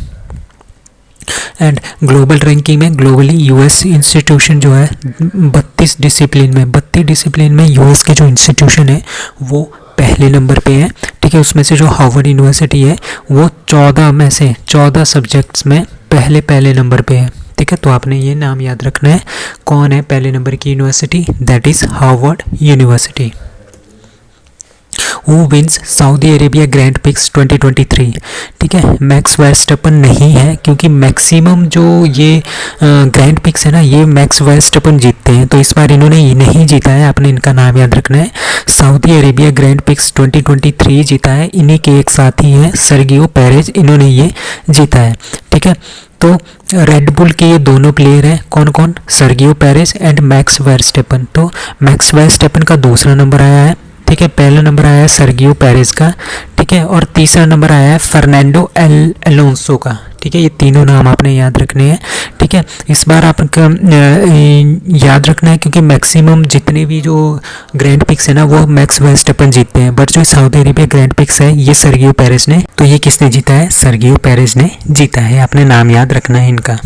एंड ग्लोबल रैंकिंग में ग्लोबली यूएस इंस्टीट्यूशन जो है 32 डिसिप्लिन में यूएस के जो इंस्टीट्यूशन है वो पहले नंबर पे है, ठीक है। उसमें से जो हार्वर्ड यूनिवर्सिटी है वो 14 में से 14 सब्जेक्ट्स में पहले नंबर पे है, ठीक है। तो आपने ये नाम याद रखना है, कौन है पहले नंबर की university? That is Harvard university. Who wins Saudi Arabia Grand Prix 2023, ठीक है। मैक्स वर्स्टैपन नहीं है, क्योंकि मैक्सिमम जो ये ग्रैंड पिक्स है ना, ये मैक्स वर्स्टैपन जीतते हैं, तो इस बार इन्होंने ये नहीं जीता है, आपने इनका नाम याद रखना है। सऊदी अरेबिया ग्रैंड पिक्स 2023 जीता है, इन्हीं के एक साथी हैं सर्गियो पेरेज, इन्होंने ये जीता है, ठीक है। तो रेड बुल के ये दोनों प्लेयर हैं, कौन कौन? Sergio Perez and max Verstappen. तो मैक्स वर्स्टैपन का दूसरा नंबर आया है, ठीक है। पहला नंबर आया है सर्गियो पेरेज का, ठीक है। और तीसरा नंबर आया है फर्नांडो अलोंसो का, ठीक है। ये तीनों नाम आपने याद रखने हैं, ठीक है। इस बार आपका याद रखना है, क्योंकि मैक्सिमम जितने भी जो ग्रैंड पिक्स है ना वो मैक्स वर्स्टैपन जीतते हैं, बट जो सऊदी अरेबिया ग्रैंड पिक्स है ये सर्गियो पेरेज ने, तो ये किसने जीता है? सर्गियो पेरेज ने जीता है, आपने नाम याद रखना है इनका।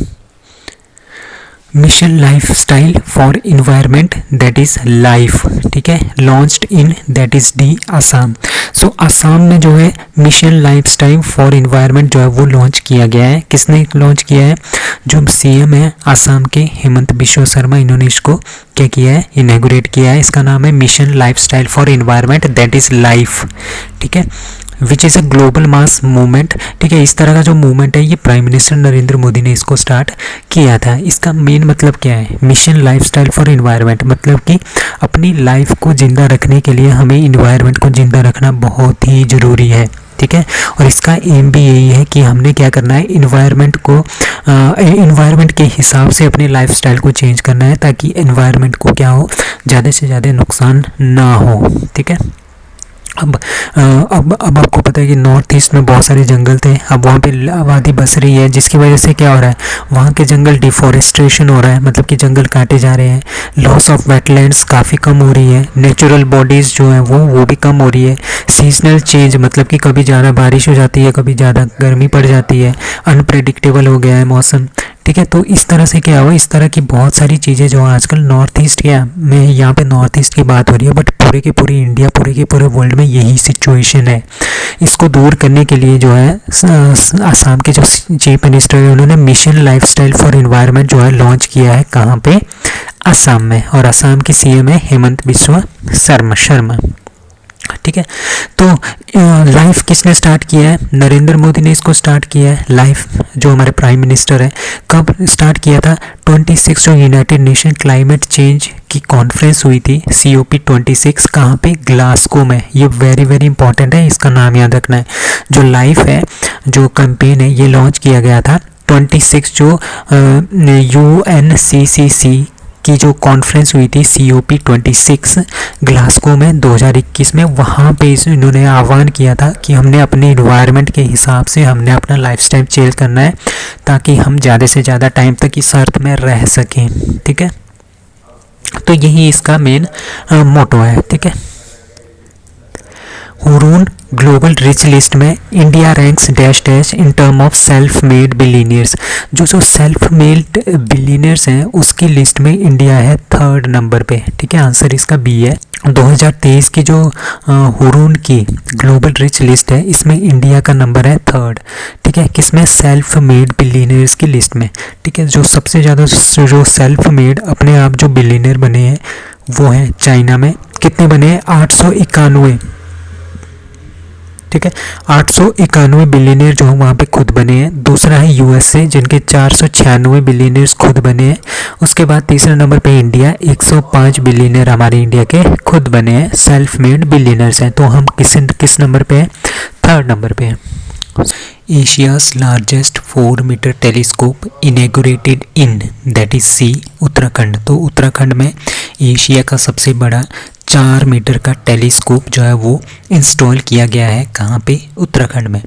Mission lifestyle for environment, that is life, ठीक है, launched in that is D Assam. So Assam में जो है मिशन लाइफस्टाइल फॉर इन्वायरमेंट जो है वो लॉन्च किया गया है। किसने लॉन्च किया है? जो CM है आसाम के हेमंत बिश्व शर्मा, इन्होंने इसको क्या किया है? इनॉग्रेट किया है। इसका नाम है mission lifestyle for environment, that is life, ठीक है, which is a global mass movement, ठीक है। इस तरह का जो मूवमेंट है ये प्राइम मिनिस्टर नरेंद्र मोदी ने इसको स्टार्ट किया था। इसका मेन मतलब क्या है? मिशन लाइफस्टाइल फॉर इन्वायरमेंट मतलब कि अपनी लाइफ को ज़िंदा रखने के लिए हमें इन्वायरमेंट को ज़िंदा रखना बहुत ही ज़रूरी है, ठीक है। और इसका एम भी यही है कि हमने क्या करना है, इन्वायरमेंट के हिसाब से अपने लाइफस्टाइल को चेंज करना है, ताकि इन्वायरमेंट को क्या हो, ज़्यादा से ज़्यादा नुकसान ना हो, ठीक है। अब आपको पता है कि नॉर्थ ईस्ट में बहुत सारे जंगल थे, अब वहाँ पे आबादी बस रही है, जिसकी वजह से क्या हो रहा है, वहाँ के जंगल डिफॉरेस्ट्रेशन हो रहा है, मतलब कि जंगल काटे जा रहे हैं, लॉस ऑफ वेटलैंड्स काफ़ी कम हो रही है, नेचुरल बॉडीज़ जो हैं वो भी कम हो रही है, सीजनल चेंज मतलब कि कभी ज़्यादा बारिश हो जाती है, कभी ज़्यादा गर्मी पड़ जाती है, अनप्रेडिक्टेबल हो गया है मौसम, ठीक है। तो इस तरह से क्या हुआ, इस तरह की बहुत सारी चीज़ें जो आजकल नॉर्थ ईस्ट में, यहाँ पे नॉर्थ ईस्ट की बात हो रही है, बट पूरे के पूरे इंडिया, पूरे के पूरे वर्ल्ड में यही सिचुएशन है। इसको दूर करने के लिए जो है आसाम के जो चीफ मिनिस्टर है उन्होंने मिशन लाइफस्टाइल फॉर इन्वायरमेंट जो है लॉन्च किया है, कहाँ पे? आसाम में। और आसाम की CM है हेमंत बिश्व शर्मा, ठीक है। तो लाइफ किसने स्टार्ट किया है? नरेंद्र मोदी ने इसको स्टार्ट किया है। लाइफ जो हमारे प्राइम मिनिस्टर है, कब स्टार्ट किया था? 26 जो यूनाइटेड नेशन क्लाइमेट चेंज की कॉन्फ्रेंस हुई थी, COP26, कहाँ पे? ग्लासगो में। ये वेरी वेरी इंपॉर्टेंट है, इसका नाम याद रखना है। जो लाइफ है, जो कैंपेन है, ये लॉन्च किया गया था 26 जो UNCCC की जो कॉन्फ्रेंस हुई थी COP26 ग्लासगो में 2021 में, वहाँ पे इन्होंने आह्वान किया था कि हमने अपने इन्वायरमेंट के हिसाब से हमने अपना लाइफस्टाइल चेंज करना है, ताकि हम ज़्यादा से ज़्यादा टाइम तक इस अर्थ में रह सकें, ठीक है। तो यही इसका मेन मोटो है, ठीक है। हुरून ग्लोबल रिच लिस्ट में India ranks dash dash in term of self made billionaires. जो सेल्फ मेड बिलीनियर्स हैं उसकी लिस्ट में इंडिया है 3rd नंबर पे, ठीक है। आंसर इसका B है। 2023 की जो हुरून की ग्लोबल रिच लिस्ट है, इसमें इंडिया का नंबर है 3rd, ठीक है। किसमें? सेल्फ मेड बिलीनियर्स की लिस्ट में, ठीक है। जो सबसे ज़्यादा जो सेल्फ मेड अपने आप जो बिलीनियर बने हैं वो हैं चाइना में। कितने बने हैं? 891, ठीक है। 891 बिलियनियर जो वहाँ पे खुद बने हैं। दूसरा है यूएसए जिनके 496 बिलियनियर्स खुद बने हैं। उसके बाद तीसरे नंबर पे इंडिया, 105 बिलियनियर हमारे इंडिया के खुद बने हैं, सेल्फ मेड बिलियनर्स हैं। तो हम किस नंबर पे हैं? थर्ड नंबर पे हैं। Asia's largest 4 metre telescope inaugurated in that is C Uttarakhand. तो उत्तराखंड में एशिया का सबसे बड़ा 4 मीटर का टेलीस्कोप जो है वो इंस्टॉल किया गया है। कहाँ पे? उत्तराखंड में,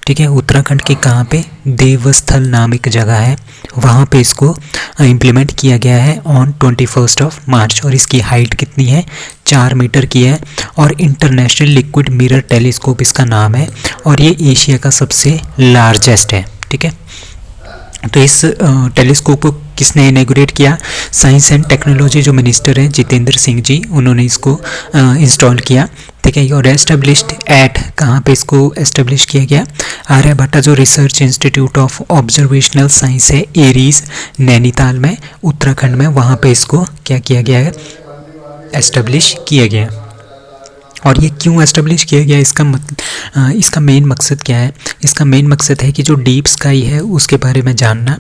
ठीक है। उत्तराखंड के कहाँ पे? देवस्थल नाम एक जगह है, वहाँ पे इसको इम्प्लीमेंट किया गया है ऑन 21 मार्च। और इसकी हाइट कितनी है? 4 मीटर की है। और इंटरनेशनल लिक्विड मिरर टेलीस्कोप इसका नाम है, और ये एशिया का सबसे लार्जेस्ट है, ठीक है। तो इस टेलीस्कोप को किसने इनेगोरेट किया? साइंस एंड टेक्नोलॉजी जो मिनिस्टर हैं जितेंद्र सिंह जी, उन्होंने इसको इंस्टॉल किया, ठीक है। और एस्टेब्लिश्ड एट, कहाँ पे इसको एस्टेब्लिश किया गया? आर्यभट्टा जो research institute of observational science है, एरीज, नैनीताल में, उत्तराखंड में, वहाँ पे इसको क्या किया गया है? एस्टेब्लिश किया गया। और ये क्यों एस्टेब्लिश किया गया? इसका मेन मकसद क्या है? इसका मेन मकसद है कि जो डीप स्काई है उसके बारे में जानना,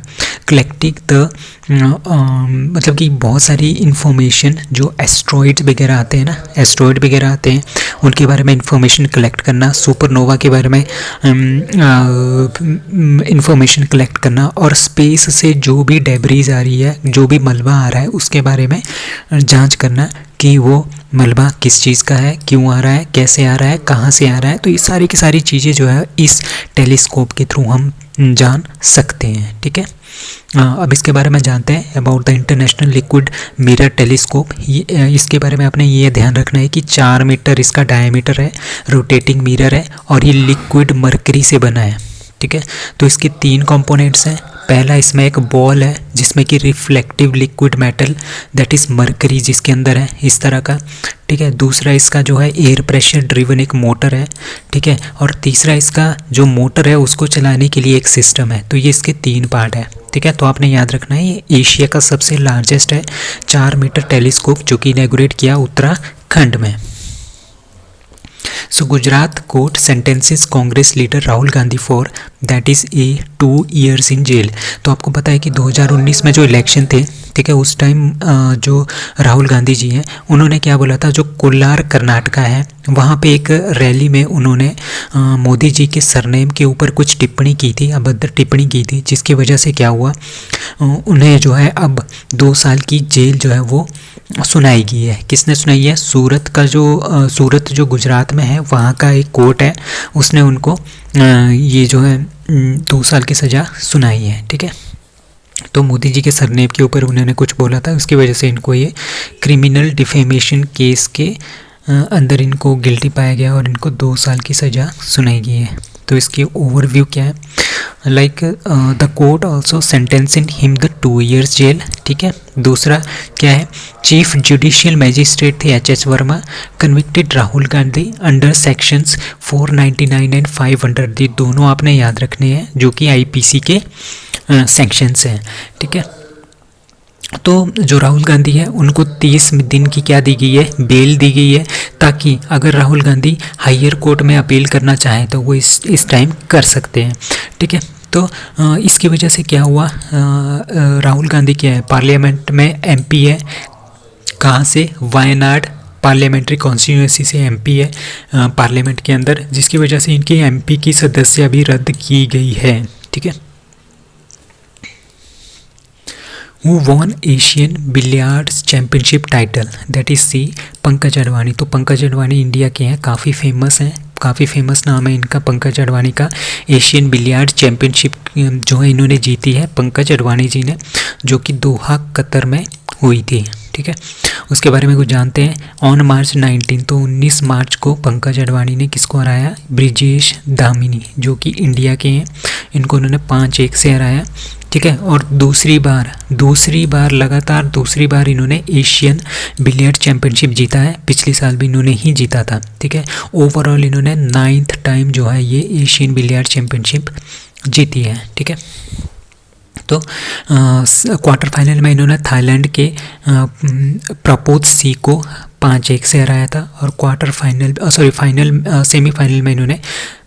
कलेक्टिंग द मतलब कि बहुत सारी इन्फॉर्मेशन जो एस्ट्रॉइड्स वगैरह आते हैं ना, एस्ट्रॉइड वगैरह आते हैं, उनके बारे में इन्फॉर्मेशन कलेक्ट करना, सुपरनोवा के बारे में इन्फॉर्मेशन कलेक्ट करना, और स्पेस से जो भी डेब्रीज आ रही है, जो भी मलबा आ रहा है, उसके बारे में जांच करना कि वो मलबा किस चीज़ का है, क्यों आ रहा है, कैसे आ रहा है, कहाँ से आ रहा है। तो ये सारी की सारी चीज़ें जो है इस टेलीस्कोप के थ्रू हम जान सकते हैं, ठीक है। अब इसके बारे में जानते हैं about the international liquid mirror telescope. इसके बारे में आपने ये ध्यान रखना है कि 4 मीटर इसका डायमीटर है, रोटेटिंग मिरर है, और ये लिक्विड मरकरी से बना है, ठीक है। तो इसके 3 कंपोनेंट्स हैं। पहला, इसमें एक बॉल है जिसमें कि reflective liquid metal that is mercury जिसके अंदर है, इस तरह का, ठीक है। दूसरा इसका जो है एयर प्रेशर ड्रिवन एक मोटर है, ठीक है। और तीसरा इसका जो मोटर है उसको चलाने के लिए एक सिस्टम है। तो ये इसके 3 पार्ट है, ठीक है। तो आपने याद रखना है ये एशिया का सबसे लार्जेस्ट है 4 मीटर टेलीस्कोप जो कि इनैगोरेट किया उत्तराखंड में। So Gujarat court sentences Congress leader Rahul Gandhi for that is 2 years in jail। तो आपको पता है कि 2019 में जो इलेक्शन थे, ठीक है, उस टाइम जो राहुल गांधी जी हैं उन्होंने क्या बोला था, जो कोलार कर्नाटका है वहाँ पे एक रैली में उन्होंने मोदी जी के सरनेम के ऊपर कुछ टिप्पणी की थी, अभद्र टिप्पणी की थी, जिसकी वजह से क्या हुआ, उन्हें जो है अब 2 साल की जेल जो है वो सुनाई गई है। किसने सुनाई है? सूरत जो गुजरात में है वहाँ का एक कोर्ट है, उसने उनको ये जो है 2 साल की सज़ा सुनाई है, ठीक है। तो मोदी जी के सरनेम के ऊपर उन्होंने कुछ बोला था, उसकी वजह से इनको ये क्रिमिनल डिफेमेशन केस के अंदर इनको गिल्टी पाया गया और इनको 2 साल की सज़ा सुनाई गई है। तो इसकी ओवरव्यू क्या है? Like the court also sentencing him the 2 years jail, ठीक है। दूसरा क्या है? चीफ जुडिशियल मैजिस्ट्रेट थे H Varma convicted Rahul Gandhi under sections 499 and 500। ये दोनों आपने याद रखने हैं जो कि आईपीसी के सेक्शंस हैं, ठीक है। तो जो राहुल गांधी है उनको 30 दिन की क्या दी गई है? बेल दी गई है, ताकि अगर राहुल गांधी हायर कोर्ट में अपील करना चाहें तो वो इस टाइम कर सकते हैं, ठीक है। तो इसकी वजह से क्या हुआ, राहुल गांधी क्या है, पार्लियामेंट में एमपी है। कहाँ से? वायनाड पार्लियामेंट्री कॉन्स्टिट्यूंसी से एमपी है पार्लियामेंट के अंदर, जिसकी वजह से इनकी एमपी की सदस्य भी रद्द की गई है, ठीक है। Who won Asian billiards championship title? That is C Pankaj Advani. तो पंकज अडवाणी इंडिया के हैं, काफ़ी फेमस हैं, काफ़ी फेमस नाम है इनका पंकज अडवाणी का। एशियन बिलियर्ड चैम्पियनशिप जो है इन्होंने जीती है पंकज अडवाणी जी ने, जो कि दोहा कतर में हुई थी, ठीक है। उसके बारे में कुछ जानते हैं। ऑन मार्च 19, तो 19 मार्च को पंकज अडवाणी ने किसको हराया? ब्रिजेश दामिनी जो कि इंडिया के हैं, इनको उन्होंने 5-1 से हराया, ठीक है। और दूसरी बार लगातार दूसरी बार इन्होंने एशियन बिलियर्ड चैम्पियनशिप जीता है, पिछले साल भी इन्होंने ही जीता था, ठीक है। ओवरऑल इन्होंने 9th टाइम जो है ये एशियन बिलियर्ड चैम्पियनशिप जीती है, ठीक है। तो क्वार्टर फाइनल में इन्होंने थाईलैंड के प्रपोत सी को 5-1 से हराया था, और सेमीफाइनल में इन्होंने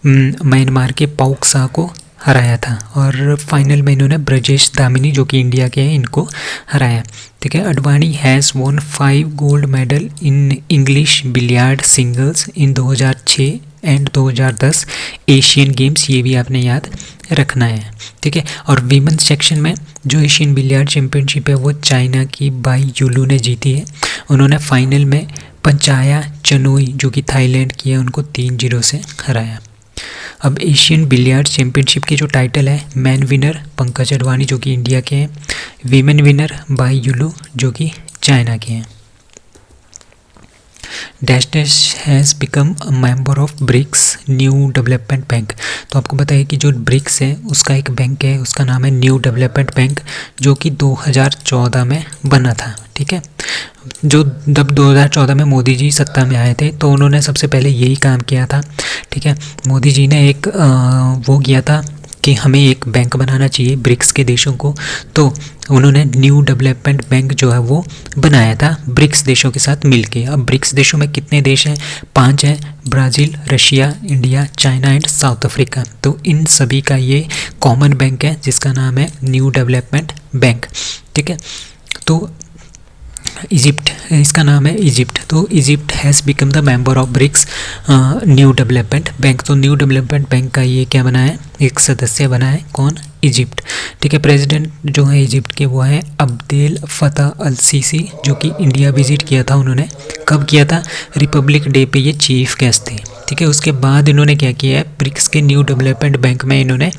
म्यांमार के पाउक सा को हराया था। और फाइनल में इन्होंने ब्रजेश दामिनी जो कि इंडिया के हैं इनको हराया। ठीक है, Advani has won 5 gold medal in English billiard singles in 2006 and 2010 Asian games, ये भी आपने याद रखना है। ठीक है, और वीमेंस सेक्शन में जो एशियन बिलियर्ड चैम्पियनशिप है वो चाइना की बाई युलू ने जीती है। उन्होंने फाइनल में पंचाया चनोई जो कि थाईलैंड की है उनको 3-0 से हराया। अब एशियन बिलियर्ड चैम्पियनशिप की जो टाइटल है, मैन विनर पंकज अडवाणी जो कि इंडिया के हैं, वीमेन विनर बाई युलू जो कि चाइना के हैं। Dash dash has become a member of BRICS new development bank. तो आपको पता है कि जो ब्रिक्स है उसका एक बैंक है, उसका नाम है न्यू डेवलपमेंट बैंक, जो कि 2014 में बना था। ठीक है, जो जब 2014 में मोदी जी सत्ता में आए थे तो उन्होंने सबसे पहले यही काम किया था। ठीक है, मोदी जी ने एक वो किया था कि हमें एक बैंक बनाना चाहिए ब्रिक्स के देशों को, तो उन्होंने न्यू डेवलपमेंट बैंक जो है वो बनाया था ब्रिक्स देशों के साथ मिलके। अब ब्रिक्स देशों में कितने देश हैं? 5 हैं, Brazil, Russia, India, China and south Africa. तो इन सभी का ये कॉमन बैंक है जिसका नाम है न्यू डेवलपमेंट बैंक। ठीक है, तो इजिप्ट, इसका नाम है इजिप्ट। तो Egypt has become the member of BRICS new development bank. तो न्यू डेवलपमेंट बैंक का ये क्या बना है? एक सदस्य बना है, कौन? इजिप्ट। ठीक है, प्रेसिडेंट जो है इजिप्ट के वो है अब्देल फतह अल सीसी जो कि इंडिया विजिट किया था उन्होंने। कब किया था? रिपब्लिक डे पे ये चीफ गेस्ट थे। ठीक है, उसके बाद इन्होंने क्या किया है? ब्रिक्स के न्यू डेवलपमेंट बैंक में इन्होंने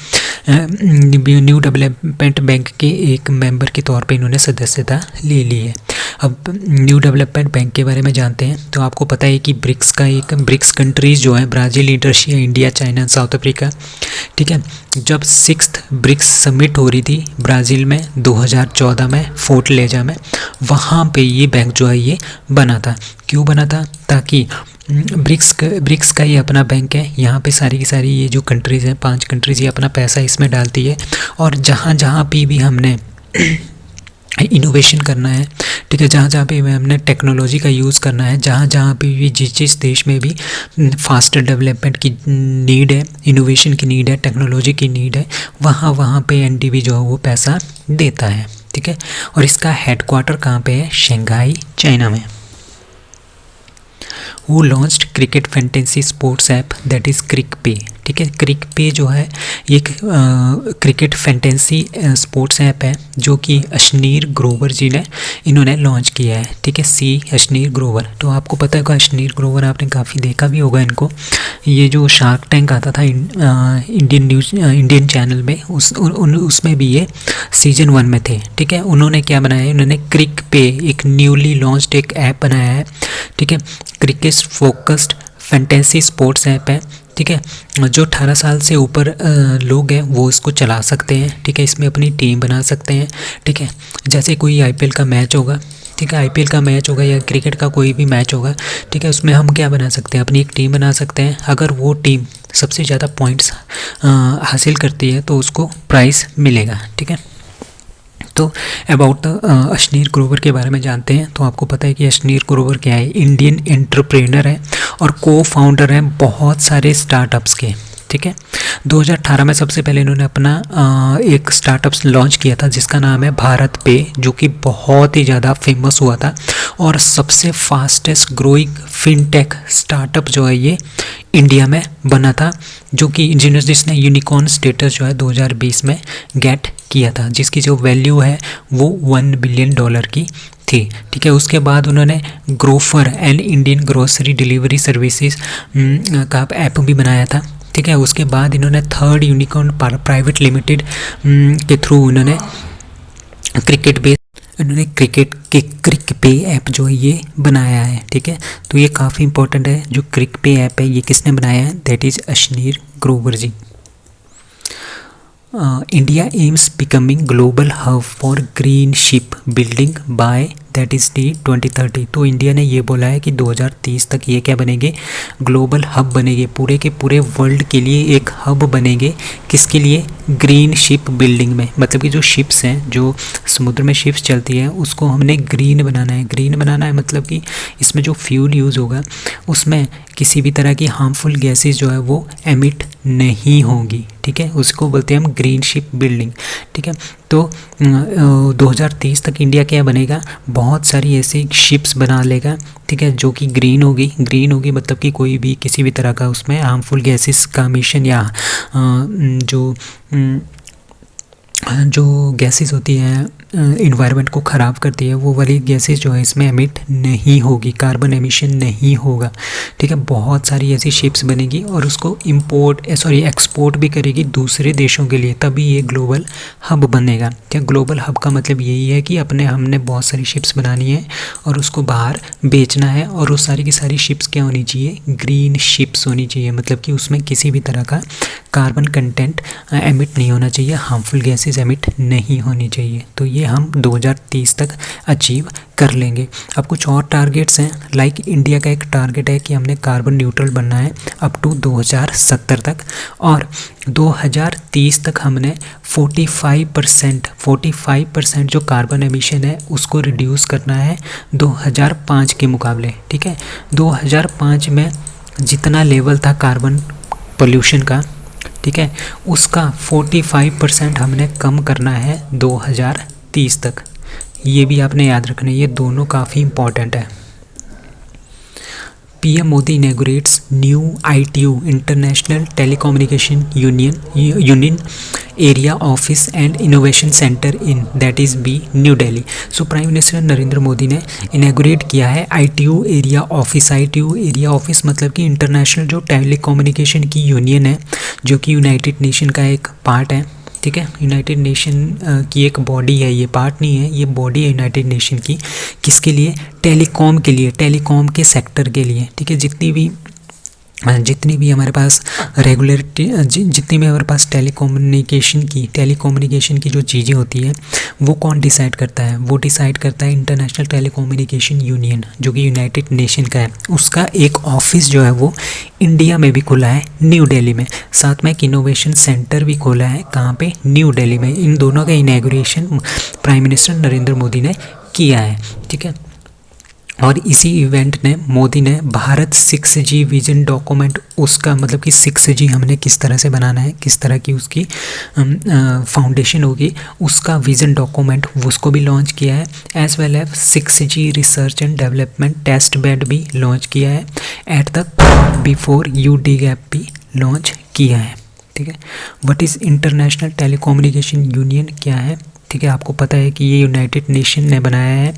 न्यू डेवलपमेंट बैंक के एक मेंबर के तौर पे इन्होंने सदस्यता ले ली है। अब न्यू डेवलपमेंट बैंक के बारे में जानते हैं। तो आपको पता है कि ब्रिक्स कंट्रीज़ जो है Brazil, Russia, India, China, south Africa. ठीक है, जब 6th ब्रिक्स समिट हो रही थी ब्राज़ील में 2014 में फोर्ट लेजा में, वहाँ पे ये बैंक जो है ये बना था। क्यों बना था? ताकि ब्रिक्स का ये अपना बैंक है, यहाँ पे सारी की सारी ये जो कंट्रीज़ हैं 5 कंट्रीज़ ये अपना पैसा इसमें डालती है, और जहाँ जहाँ पे भी हमने इनोवेशन करना है, ठीक है, जहाँ जहाँ पे हमने टेक्नोलॉजी का यूज़ करना है, जहाँ जहाँ पे भी जिस देश में भी फास्टर डेवलपमेंट की नीड है, इनोवेशन की नीड है, टेक्नोलॉजी की नीड है, वहाँ वहाँ पे एनडीबी जो है वो पैसा देता है। ठीक है, और इसका हेडक्वार्टर कहाँ पे है? शंघाई, चाइना में। वो launched cricket fantasy sports app that is CricPe. ठीक है, क्रिक पे जो है ये क्रिकेट फैंटेसी स्पोर्ट्स ऐप है जो कि अशनीर ग्रोवर जी ने इन्होंने लॉन्च किया है। ठीक है, अशनीर ग्रोवर। तो आपको पता है अशनीर ग्रोवर आपने काफ़ी देखा भी होगा इनको। ये जो शार्क टैंक आता था इंडियन चैनल में उसमें भी ये सीजन 1 में थे। ठीक है, उन्होंने क्या बनाया है? उन्होंने क्रिक पे एक न्यूली लॉन्च्ड एक ऐप बनाया है। ठीक है, cricket focused fantasy sports app है। ठीक है, जो 18 साल से ऊपर लोग हैं वो इसको चला सकते हैं। ठीक है, इसमें अपनी टीम बना सकते हैं। ठीक है, जैसे कोई आईपीएल का मैच होगा, ठीक है, आईपीएल का मैच होगा या क्रिकेट का कोई भी मैच होगा, ठीक है, उसमें हम क्या बना सकते हैं? अपनी एक टीम बना सकते हैं। अगर वो टीम सबसे ज़्यादा पॉइंट्स हासिल करती है तो उसको प्राइज़ मिलेगा। ठीक है, तो अबाउट द अशनीर ग्रोवर के बारे में जानते हैं। तो आपको पता है कि अशनीर ग्रोवर क्या है? इंडियन एंटरप्रेनर है और को फाउंडर हैं बहुत सारे स्टार्टअप्स के। ठीक है, 2018 में सबसे पहले इन्होंने अपना एक स्टार्टअप्स लॉन्च किया था जिसका नाम है भारत पे, जो कि बहुत ही ज़्यादा फेमस हुआ था और सबसे फास्टेस्ट ग्रोइंग फिनटेक स्टार्टअप जो है ये इंडिया में बना था, जो कि जिसने यूनिकॉर्न स्टेटस जो है 2020 में गेट किया था, जिसकी जो वैल्यू है वो $1 बिलियन की थी। ठीक है, उसके बाद उन्होंने Grofer and Indian grocery delivery services का ऐप भी बनाया था। ठीक है, उसके बाद इन्होंने 3rd यूनिकॉर्न प्राइवेट लिमिटेड के थ्रू इन्होंने क्रिक पे ऐप जो है ये बनाया है। ठीक है, तो ये काफ़ी इंपॉर्टेंट है। जो क्रिक पे ऐप है ये किसने बनाया है? That is Ashneer Grover ji. India aims becoming global hub for green ship building by that is T 2030। तो इंडिया ने ये बोला है कि 2030 तक ये क्या बनेंगे, ग्लोबल हब बनेंगे, पूरे के पूरे वर्ल्ड के लिए एक हब बनेंगे। किसके लिए, ग्रीन शिप बिल्डिंग में, मतलब कि जो शिप्स हैं, जो समुद्र में शिप्स चलती है, उसको हमने ग्रीन बनाना है। ग्रीन बनाना है मतलब कि इसमें जो फ्यूल यूज़ होगा उसमें किसी भी तरह की हार्मफुल गैसेस जो है वो एमिट नहीं होंगी, ठीक है, उसको बोलते हैं हम ग्रीन शिप बिल्डिंग, ठीक है। तो 2030 तक इंडिया क्या बनेगा, बहुत सारी ऐसी शिप्स बना लेगा, ठीक है, जो कि ग्रीन होगी। ग्रीन होगी मतलब कि कोई भी किसी भी तरह का उसमें हार्मफुल गैसेस का मिशन या जो गैसेस होती हैं इन्वायरमेंट को ख़राब करती है, वो वाली गैसेस जो है इसमें एमिट नहीं होगी, कार्बन एमिशन नहीं होगा, ठीक है। बहुत सारी ऐसी शिप्स बनेगी और उसको एक्सपोर्ट भी करेगी दूसरे देशों के लिए, तभी ये ग्लोबल हब बनेगा। क्या ग्लोबल हब का मतलब यही है कि हमने बहुत सारी शिप्स बनानी है और उसको बाहर बेचना है, और वो सारी की सारी शिप्स क्या होनी चाहिए, ग्रीन शिप्स होनी चाहिए, मतलब कि उसमें किसी भी तरह का कार्बन कंटेंट एमिट नहीं होना चाहिए, हार्मफुल गैसेस एमिट नहीं होनी चाहिए। तो ये हम 2030 तक अचीव कर लेंगे। अब कुछ और टारगेट्स हैं, लाइक इंडिया का एक टारगेट है कि हमने कार्बन न्यूट्रल बनना है अप टू 2070 तक, और 2030 तक हमने 45% जो कार्बन एमिशन है उसको रिड्यूस करना है 2005 के मुकाबले, ठीक है। 2005 में जितना लेवल था कार्बन पोल्यूशन का, ठीक है, उसका 45% हमने कम करना है 2030 तक। ये भी आपने याद रखना है, ये दोनों काफ़ी इंपॉर्टेंट है। PM Modi inaugurates new ITU international telecommunication union area office and innovation centre in that is B New Delhi. So prime minister Narendra Modi ने इनॉग्रेट किया है ITU area office. ITU area office मतलब कि इंटरनेशनल जो टेलीकम्युनिकेशन की यूनियन है, जो कि यूनाइटेड नेशन का एक पार्ट है, ठीक है। यूनाइटेड नेशन की एक बॉडी है, ये पार्ट नहीं है, ये बॉडी है यूनाइटेड नेशन की। किसके लिए, टेलीकॉम के लिए, टेलीकॉम के सेक्टर के लिए, ठीक है। जितनी भी हमारे पास रेगुलेटरी, जितनी भी हमारे पास टेलीकम्युनिकेशन की जो चीज़ें होती है वो कौन डिसाइड करता है, वो डिसाइड करता है इंटरनेशनल टेलीकम्युनिकेशन यूनियन, जो कि यूनाइटेड नेशन का है। उसका एक ऑफिस जो है वो इंडिया में भी खुला है, न्यू दिल्ली में। साथ में एक इनोवेशन सेंटर भी खोला है, कहाँ पे, न्यू दिल्ली में। इन दोनों का inauguration prime minister Narendra Modi ने किया है, ठीक है। और इसी इवेंट ने मोदी ने भारत 6G विजन डॉक्यूमेंट, उसका मतलब कि 6G हमने किस तरह से बनाना है, किस तरह की उसकी फाउंडेशन होगी, उसका विजन डॉक्यूमेंट उसको भी लॉन्च किया है। As well as 6G research and development test bed भी लॉन्च किया है। At the before UD gap भी लॉन्च किया है, ठीक है। What is international telecommunication union क्या है, ठीक है। आपको पता है कि ये यूनाइटेड नेशन ने बनाया है,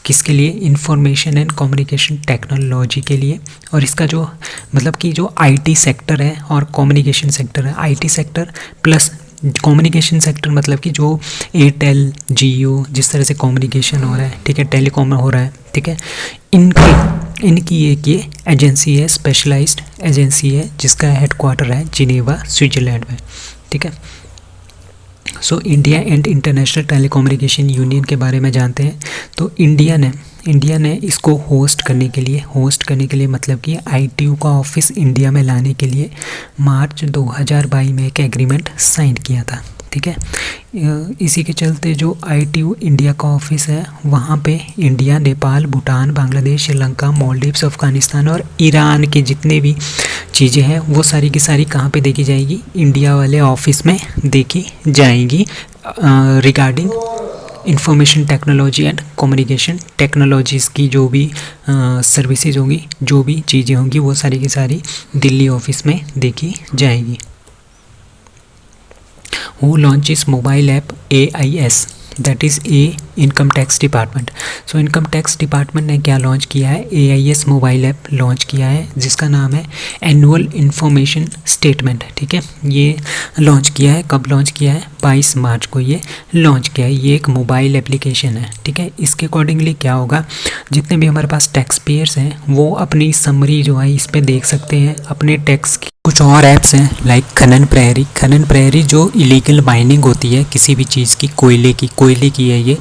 किसके लिए, इंफॉर्मेशन एंड कम्युनिकेशन टेक्नोलॉजी के लिए। और इसका जो मतलब कि जो IT सेक्टर है और कम्युनिकेशन सेक्टर है, IT sector plus communication sector, मतलब कि जो एयरटेल, जियो, जिस तरह से कम्युनिकेशन हो रहा है, ठीक है, टेलीकॉम हो रहा है, ठीक है, इनकी एक ये एजेंसी है, स्पेशलाइज्ड एजेंसी है, जिसका हेडक्वार्टर है जिनेवा, स्विट्ज़रलैंड में, ठीक है। So India and international telecommunication union के बारे में जानते हैं। तो इंडिया ने इसको होस्ट करने के लिए मतलब कि ITU का ऑफिस इंडिया में लाने के लिए मार्च 2022 में एक एग्रीमेंट साइन किया था, ठीक है। इसी के चलते जो ITU इंडिया का ऑफिस है वहाँ पे इंडिया, नेपाल, भूटान, बांग्लादेश, श्रीलंका, मालदीव्स, अफ़गानिस्तान और ईरान के जितने भी चीज़ें हैं वो सारी की सारी कहाँ पे देखी जाएगी, इंडिया वाले ऑफिस में देखी जाएंगी। Regarding information technology and communication technologies की जो भी सर्विसेज होंगी, जो भी चीज़ें होंगी, वो सारी की सारी दिल्ली ऑफिस में देखी जाएगी। Who launches mobile app AIS, that is A income tax department. So income tax department ने क्या लॉन्च किया है, AIS मोबाइल ऐप लॉन्च किया है, जिसका नाम है एनुअल इन्फॉर्मेशन स्टेटमेंट, ठीक है। ये लॉन्च किया है, कब लॉन्च किया है, 22 मार्च को ये लॉन्च किया है। ये एक मोबाइल एप्लीकेशन है, ठीक है। इसके अकॉर्डिंगली क्या होगा, जितने भी हमारे पास टैक्स पेयर्स हैं वो अपनी समरी जो है इस पर देख सकते हैं अपने टैक्स की। कुछ और ऐप्स हैं लाइक खनन प्रहरी जो इलीगल माइनिंग होती है किसी भी चीज़ की, कोयले की है ये,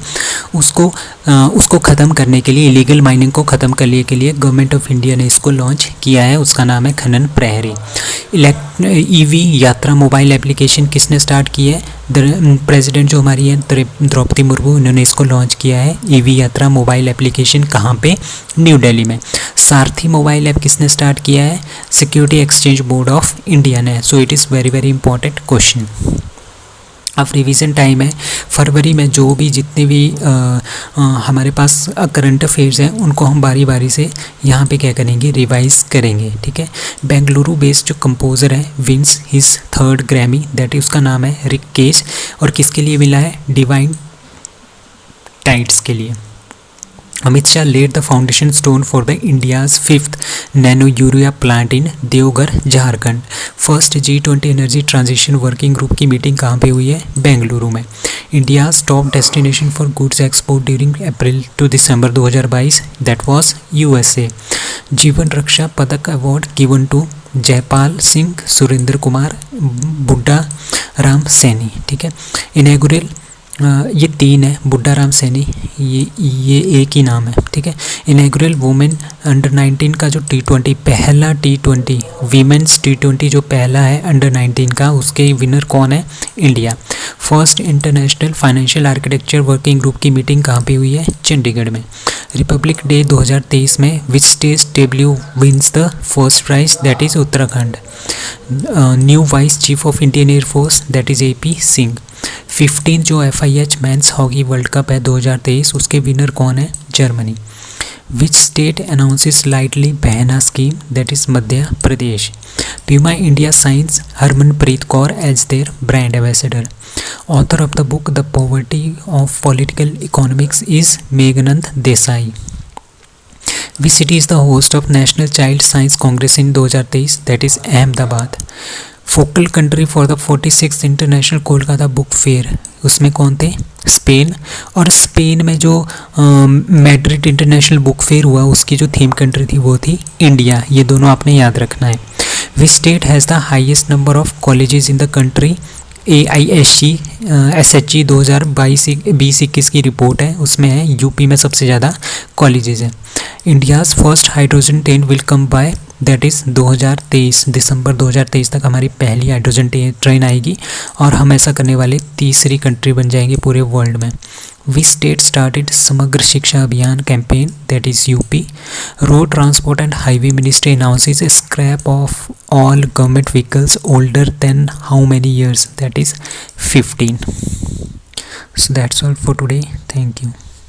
उसको ख़त्म करने के लिए, इलीगल माइनिंग को ख़त्म करने के लिए गवर्नमेंट ऑफ इंडिया ने इसको लॉन्च किया है। उसका नाम है खनन प्रहरी। ईवी यात्रा मोबाइल एप्लीकेशन किसने स्टार्ट की है? प्रेसिडेंट जो हमारी है द्रौपदी मुर्मू, इन्होंने इसको लॉन्च किया है। ईवी यात्रा मोबाइल एप्लीकेशन कहाँ पे? न्यू दिल्ली में। सारथी मोबाइल ऐप किसने स्टार्ट किया है? Security exchange board of India ने। So it is very very important question. अब रिवीजन टाइम है। फरवरी में जो भी जितने भी हमारे पास करंट अफेयर्स हैं उनको हम बारी बारी से यहाँ पे क्या करेंगे? रिवाइज करेंगे, ठीक है। बेंगलुरु बेस्ड जो कंपोज़र है wins his 3rd Grammy, that is उसका नाम है रिक केस, और किसके लिए मिला है? डिवाइन टाइट्स के लिए। Amit Shah laid the foundation stone for the India's 5th nano urea plant in Deoghar Jharkhand. First G20 energy transition working group की मीटिंग कहाँ पे हुई है? बेंगलुरु में। India's top destination for goods export during April to December 2022, that was USA। Jeevan Raksha Padak award given to Jaipal Singh, Surendra Kumar, Buddha Ram Saini, ठीक है। इनैगुरल ये 3 है, बुड्ढा राम सैनी, ये एक ही नाम है, ठीक है। इनैगुरल वुमेन अंडर 19 का जो T20 पहला T20 वीमेंस T20 जो पहला है अंडर 19 का, उसके विनर कौन है? India. First international financial architecture working group की मीटिंग कहाँ पे हुई है? चंडीगढ़ में। रिपब्लिक डे 2023 में विच स्टेट डेब्ल्यू wins the first prize? That is Uttarakhand. New vice chief of Indian air force, that is AP Singh. 15 जो FIH men's hockey world cup है 2023, उसके विनर कौन है? Germany. Which state announces Ladli Behna scheme? That is Madhya Pradesh. Puma India signs Harmanpreet Kaur as their brand ambassador. Author of the book the poverty of political economics is Meghnad Desai. Which city is the host of national child science Congress in 2023? That is Ahmedabad. Focal country for the 46th international Kolkata book fair, उसमें कौन थे? स्पेन। और स्पेन में जो मैड्रिड इंटरनेशनल बुक फेयर हुआ उसकी जो थीम कंट्री थी वो थी इंडिया। ये दोनों आपने याद रखना है। Which state has the highest number of colleges in the country? AISC SHG 2022-21 की रिपोर्ट है, उसमें है यूपी में सबसे ज़्यादा कॉलेजेस हैं। India's first hydrogen train will come by, that is 2023, दिसंबर 2023 तक हमारी पहली हाइड्रोजन ट्रेन आएगी और हम ऐसा करने वाले तीसरी कंट्री बन जाएंगे पूरे वर्ल्ड में। विच स्टेट स्टार्टेड समग्र शिक्षा अभियान campaign? That is UP। Road transport and highway ministry announces scrap of all government vehicles older than how many years? That is 15। So that's all for today. Thank you.